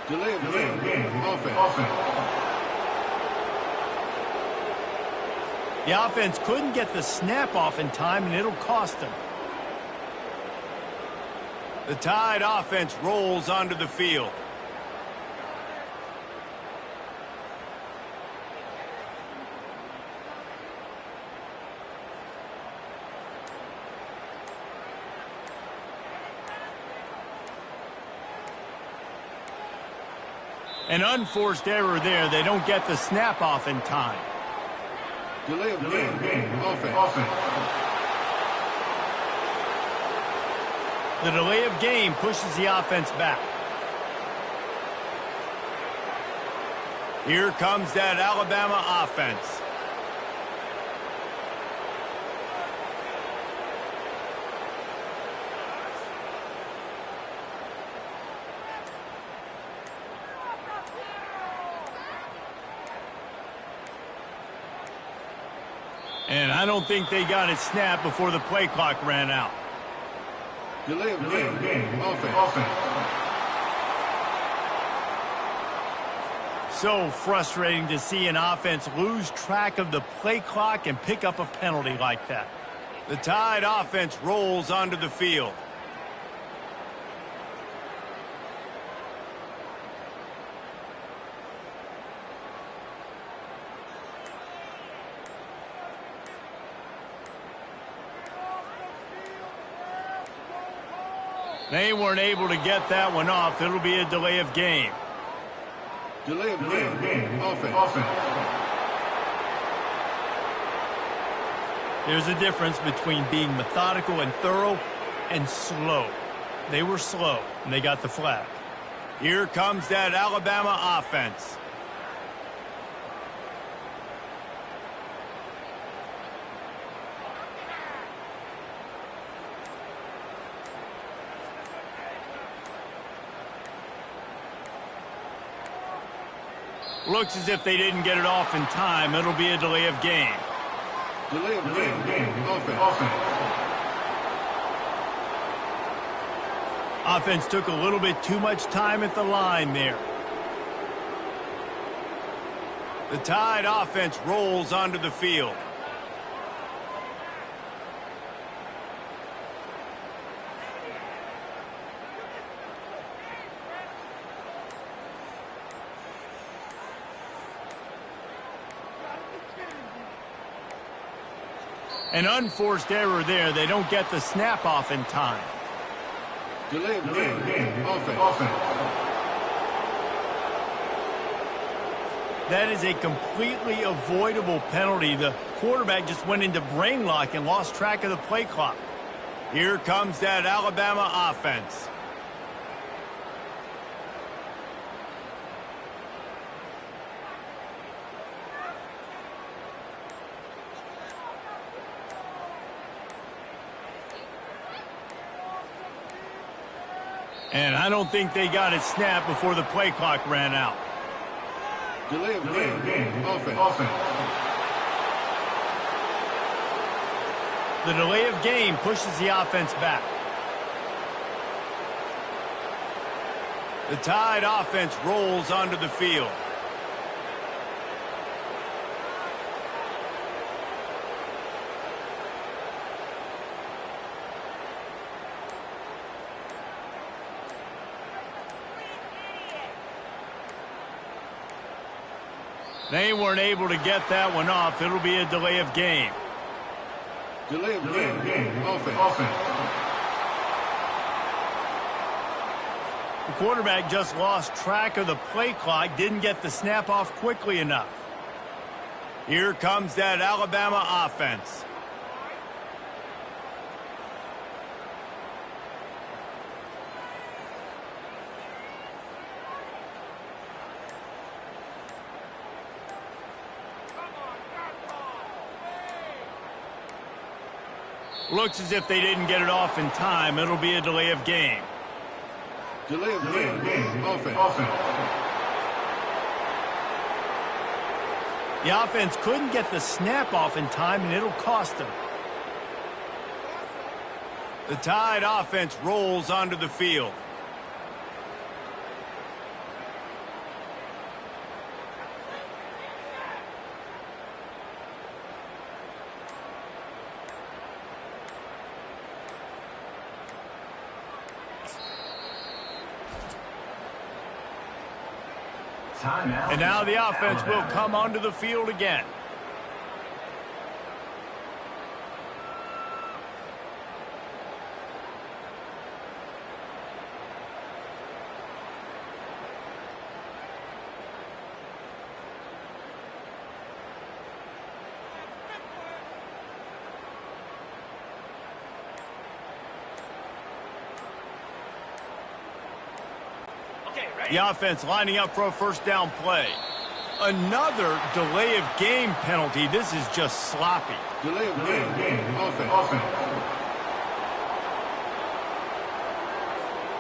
Delay of game. Offense. The offense couldn't get the snap off in time, and it'll cost them. The Tide offense rolls onto the field. An unforced error there. They don't get the snap off in time. Delay of game. Offense. The delay of game pushes the offense back. Here comes that Alabama offense. And I don't think they got it snapped before the play clock ran out. Delay of game. Offense. So frustrating to see an offense lose track of the play clock and pick up a penalty like that. The Tide offense rolls onto the field. They weren't able to get that one off. It'll be a delay of game. Delay of game. Offense. There's a difference between being methodical and thorough and slow. They were slow, and they got the flag. Here comes that Alabama offense. Looks as if they didn't get it off in time. It'll be a delay of game. Delay of game. Offense. Offense took a little bit too much time at the line there. The Tide offense rolls onto the field. An unforced error there. They don't get the snap off in time. Delay of game. Offense. That is a completely avoidable penalty. The quarterback just went into brain lock and lost track of the play clock. Here comes that Alabama offense. And I don't think they got it snapped before the play clock ran out. Delay of game. Offense. The delay of game pushes the offense back. The Tide offense rolls onto the field. They weren't able to get that one off. It'll be a delay of game. Delay of game. Offense. The quarterback just lost track of the play clock, didn't get the snap off quickly enough. Here comes that Alabama offense. Looks as if they didn't get it off in time. It'll be a delay of game. Delay of game. Offense. The offense couldn't get the snap off in time, and it'll cost them. The Tide offense rolls onto the field. And now the offense will come onto the field again. The offense lining up for a first down play. Another delay of game penalty. This is just sloppy. Delay of game. Offense.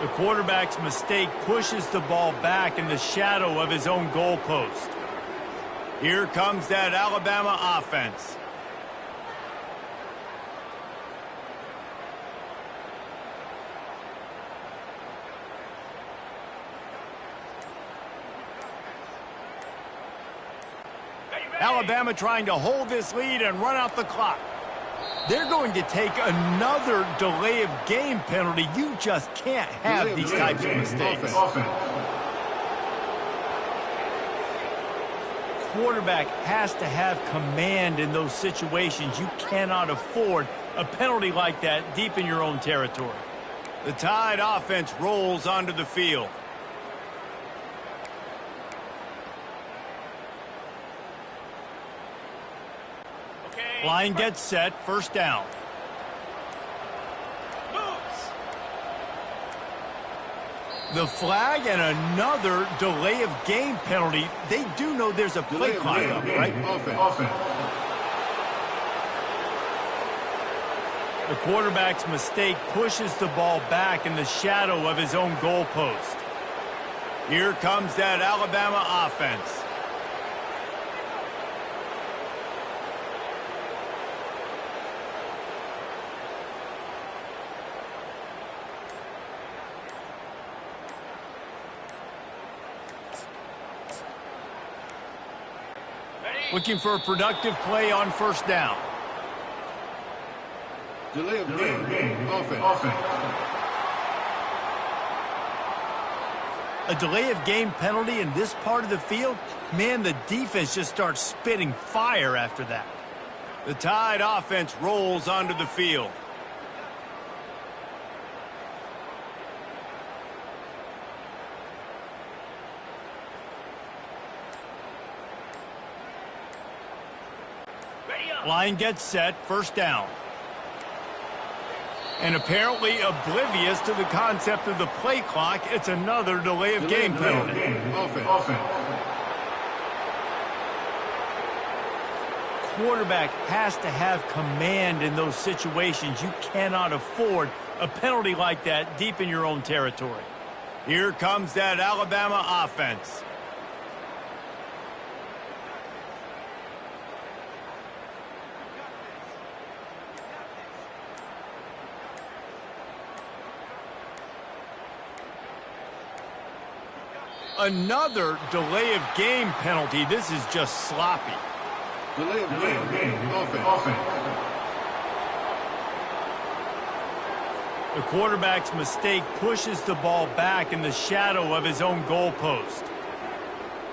The quarterback's mistake pushes the ball back in the shadow of his own goalpost. Here comes that Alabama offense. Alabama trying to hold this lead and run out the clock. They're going to take another delay of game penalty. You just can't have these types of mistakes. Quarterback has to have command in those situations. You cannot afford a penalty like that deep in your own territory. The Tide offense rolls onto the field. Line gets set, first down. The flag and another delay of game penalty. They do know there's a play clock up, right? The quarterback's mistake pushes the ball back in the shadow of his own goalpost. Here comes that Alabama offense. Looking for a productive play on first down. Delay of game. Offense. A delay of game penalty in this part of the field? Man, the defense just starts spitting fire after that. The Tide offense rolls onto the field. Line gets set, first down. And apparently oblivious to the concept of the play clock, it's another delay of game penalty. Quarterback has to have command in those situations. You cannot afford a penalty like that deep in your own territory. Here comes that Alabama offense. Another delay of game penalty. This is just sloppy. Delay of game. Offense. The quarterback's mistake pushes the ball back in the shadow of his own goalpost.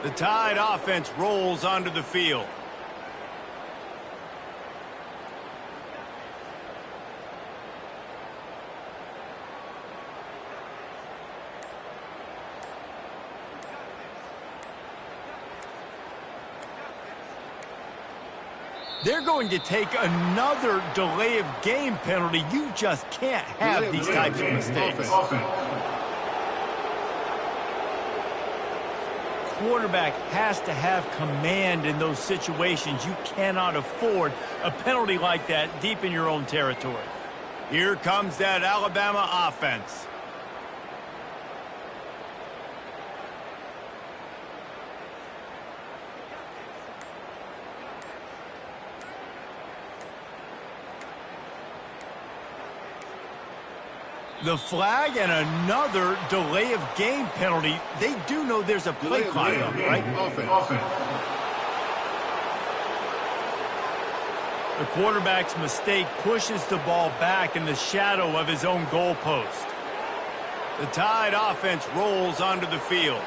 The Tide offense rolls onto the field. They're going to take another delay of game penalty. You just can't have these types of mistakes. Quarterback has to have command in those situations. You cannot afford a penalty like that deep in your own territory. Here comes that Alabama offense. The flag and another delay of game penalty. They do know there's a play clock up, right? The quarterback's mistake pushes the ball back in the shadow of his own goalpost. The Tide offense rolls onto the field.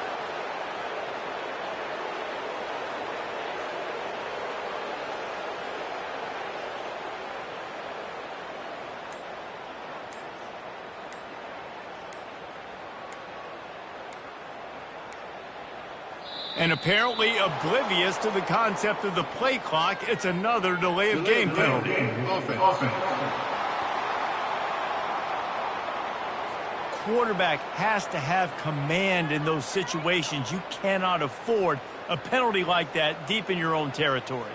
And apparently oblivious to the concept of the play clock, it's another delay of game penalty. Quarterback has to have command in those situations. You cannot afford a penalty like that deep in your own territory.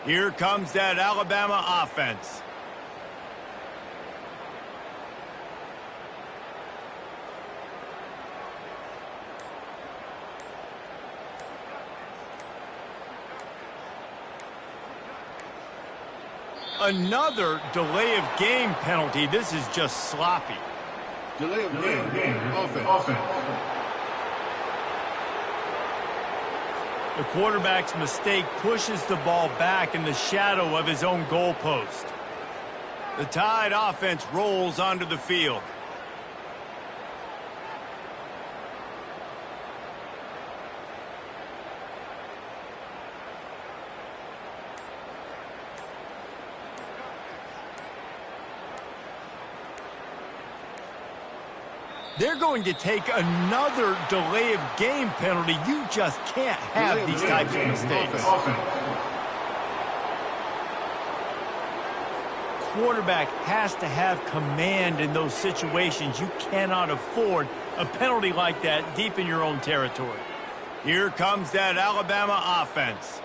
Here comes that Alabama offense. Another delay of game penalty. This is just sloppy. Delay of game. Offense. The quarterback's mistake pushes the ball back in the shadow of his own goalpost. The Tide offense rolls onto the field. They're going to take another delay of game penalty. You just can't have these types of mistakes. Quarterback has to have command in those situations. You cannot afford a penalty like that deep in your own territory. Here comes that Alabama offense.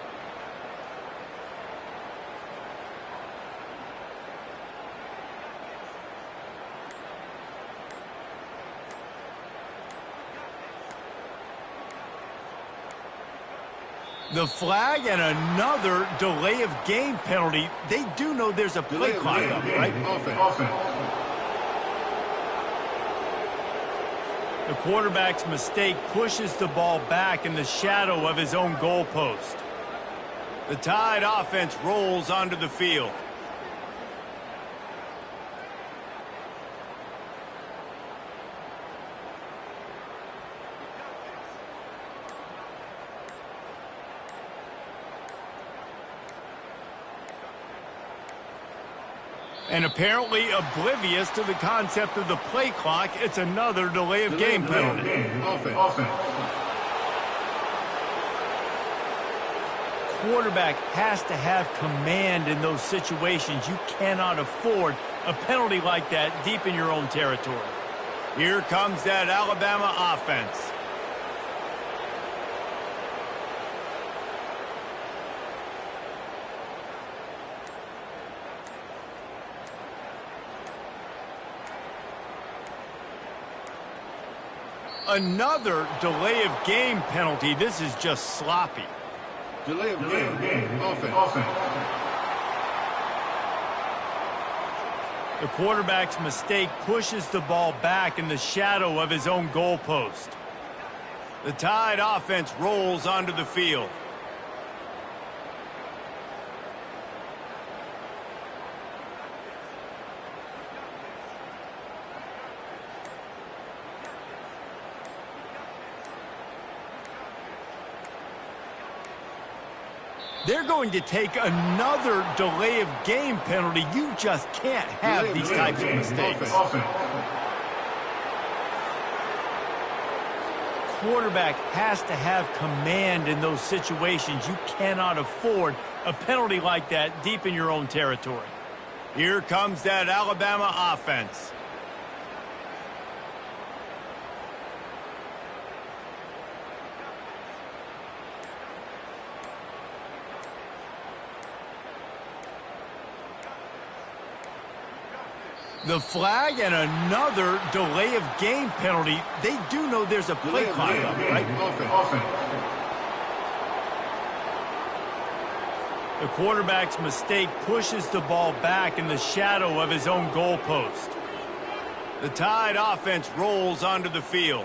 The flag and another delay of game penalty. They do know there's a play clock up, right? The quarterback's mistake pushes the ball back in the shadow of his own goalpost. The Tide offense rolls onto the field. And apparently oblivious to the concept of the play clock, it's another delay of game penalty. Quarterback has to have command in those situations. You cannot afford a penalty like that deep in your own territory. Here comes that Alabama offense. Another delay of game penalty. This is just sloppy. Delay of game. Offense. The quarterback's mistake pushes the ball back in the shadow of his own goalpost. The Tide offense rolls onto the field. They're going to take another delay of game penalty. You just can't have these types of mistakes. Quarterback has to have command in those situations. You cannot afford a penalty like that deep in your own territory. Here comes that Alabama offense. The flag and another delay of game penalty. They do know there's a play clock up, right? The quarterback's mistake pushes the ball back in the shadow of his own goalpost. The Tide offense rolls onto the field.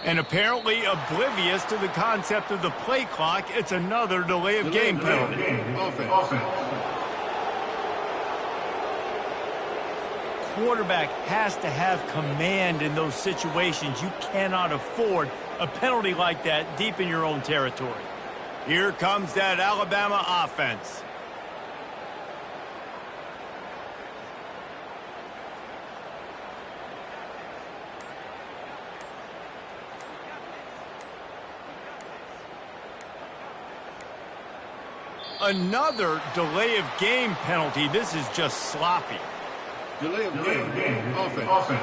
And apparently oblivious to the concept of the play clock, it's another delay of game penalty. Quarterback has to have command in those situations. You cannot afford a penalty like that deep in your own territory. Here comes that Alabama offense. Another delay of game penalty. This is just sloppy. Delay of game. Offense.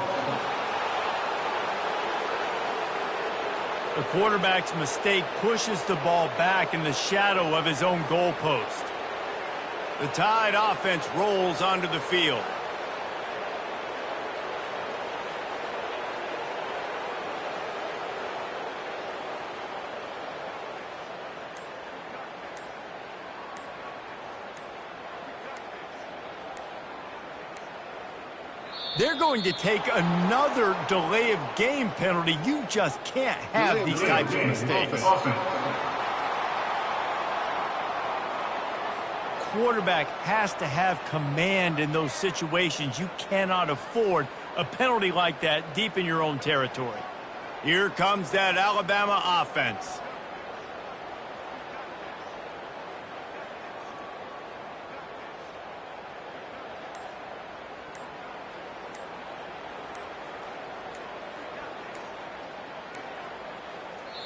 The quarterback's mistake pushes the ball back in the shadow of his own goalpost. The Tide offense rolls onto the field. They're going to take another delay of game penalty. You just can't have these types of mistakes. Quarterback has to have command in those situations. You cannot afford a penalty like that deep in your own territory. Here comes that Alabama offense.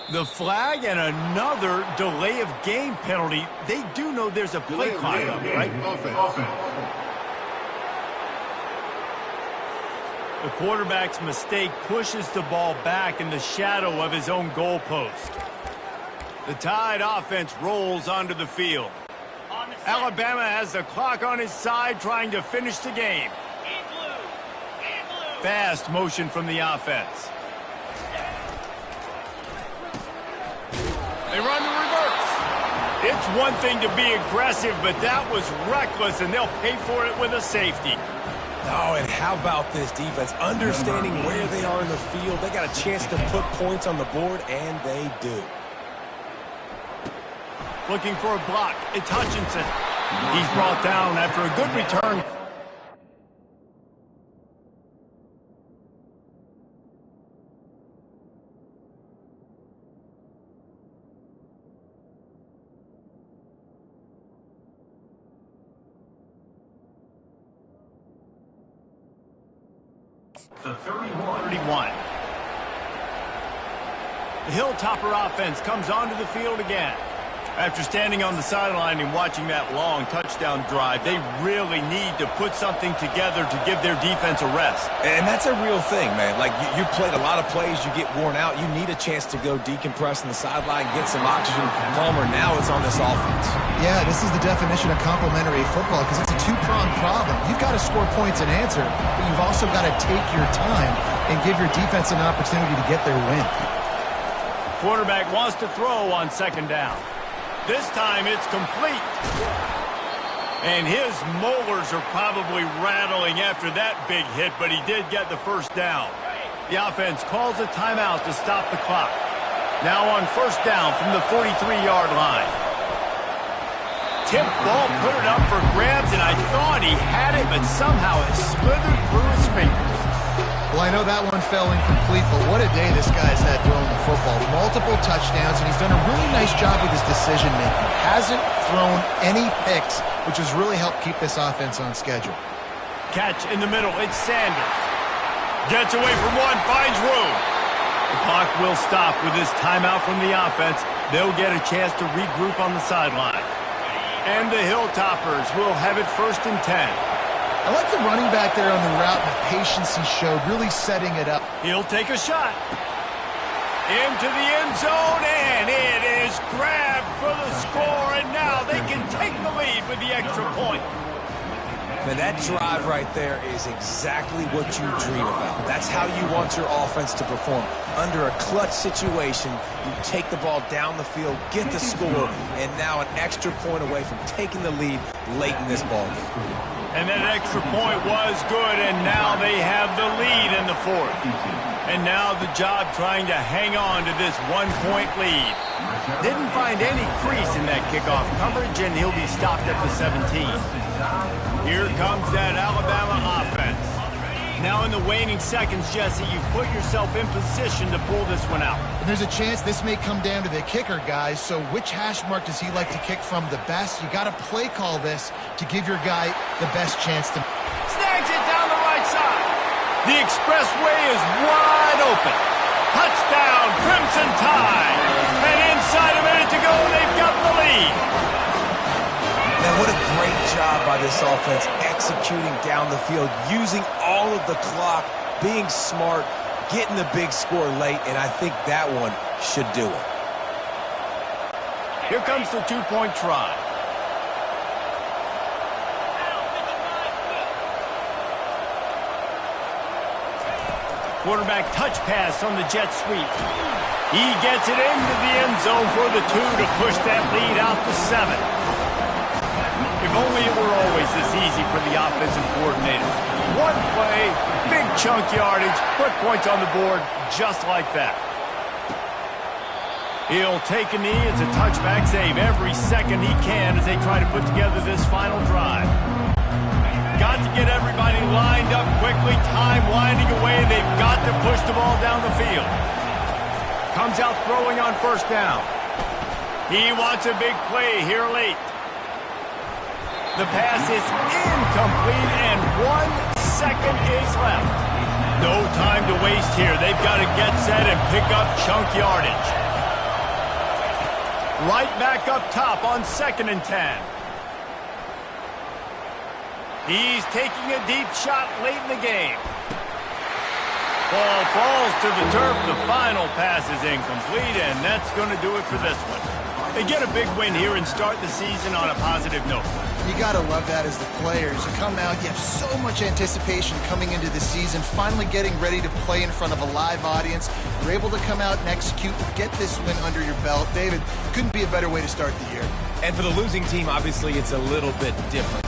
The flag and another delay of game penalty. They do know there's a play clock up, right? Offense. The quarterback's mistake pushes the ball back in the shadow of his own goalpost. The Tide offense rolls onto the field. Alabama has the clock on his side trying to finish the game. Fast motion from the offense. They run the reverse. It's one thing to be aggressive, but that was reckless, and they'll pay for it with a safety. Oh, and how about this defense? Understanding where they are in the field. They got a chance to put points on the board, and they do. Looking for a block. It's Hutchinson. He's brought down after a good return. The 31. The Hilltopper offense comes onto the field again. After standing on the sideline and watching that long touchdown drive, they really need to put something together to give their defense a rest. And that's a real thing, man. Like, you played a lot of plays, you get worn out. You need a chance to go decompress on the sideline, get some oxygen. Palmer, now it's on this offense. Yeah, this is the definition of complementary football because it's a two-pronged problem. You've got to score points and answer, but you've also got to take your time and give your defense an opportunity to get their win. Quarterback wants to throw on second down. This time it's complete. And his molars are probably rattling after that big hit, but he did get the first down. The offense calls a timeout to stop the clock. Now on first down from the 43-yard line. Tip ball, put it up for grabs, and I thought he had it, but somehow it slithered through his fingers. Well, I know that one fell incomplete, but what a day this guy's had throwing the football. Multiple touchdowns, and he's done a really nice job with his decision-making. Hasn't thrown any picks, which has really helped keep this offense on schedule. Catch in the middle. It's Sanders. Gets away from one, finds room. The clock will stop with this timeout from the offense. They'll get a chance to regroup on the sideline. And the Hilltoppers will have it 1st and 10. I like the running back there on the route and the patience he showed, really setting it up. He'll take a shot. Into the end zone, and it is grabbed for the score, and now they can take the lead with the extra point. Man, that drive right there is exactly what you dream about. That's how you want your offense to perform. Under a clutch situation, you take the ball down the field, get the score, and now an extra point away from taking the lead late in this ball game. And that extra point was good, and now they have the lead in the 4th. And now the job trying to hang on to this 1-point lead. Didn't find any crease in that kickoff coverage, and he'll be stopped at the 17. Here comes that Alabama offense. Now in the waning seconds, Jesse, you put yourself in position to pull this one out. And there's a chance this may come down to the kicker, guys. So which hash mark does he like to kick from the best? You got to play call this to give your guy the best chance to... Snags it down the right side. The expressway is wide open. Touchdown, Crimson Tide. And inside a minute to go, they've got the lead. Man, what a great job by this offense executing down the field, using all of the clock, being smart, getting the big score late, and I think that one should do it. Here comes the 2-point try. Quarterback touch pass on the jet sweep. He gets it into the end zone for the 2 to push that lead out to 7. If only it were always this easy for the offensive coordinators. One play, big chunk yardage, put points on the board just like that. He'll take a knee. It's a touchback save every second he can as they try to put together this final drive. got to get everybody lined up quickly, time winding away, and they've got to push the ball down the field. Comes out throwing on first down. He wants a big play here late. The pass is incomplete, and 1 second is left. No time to waste here. They've got to get set and pick up chunk yardage. Right back up top on 2nd and 10. He's taking a deep shot late in the game. Ball falls to the turf. The final pass is incomplete, and that's going to do it for this one. They get a big win here and start the season on a positive note. You got to love that as the players. You come out, you have so much anticipation coming into the season, finally getting ready to play in front of a live audience. You're able to come out and execute, get this win under your belt. David, couldn't be a better way to start the year. And for the losing team, obviously, it's a little bit different.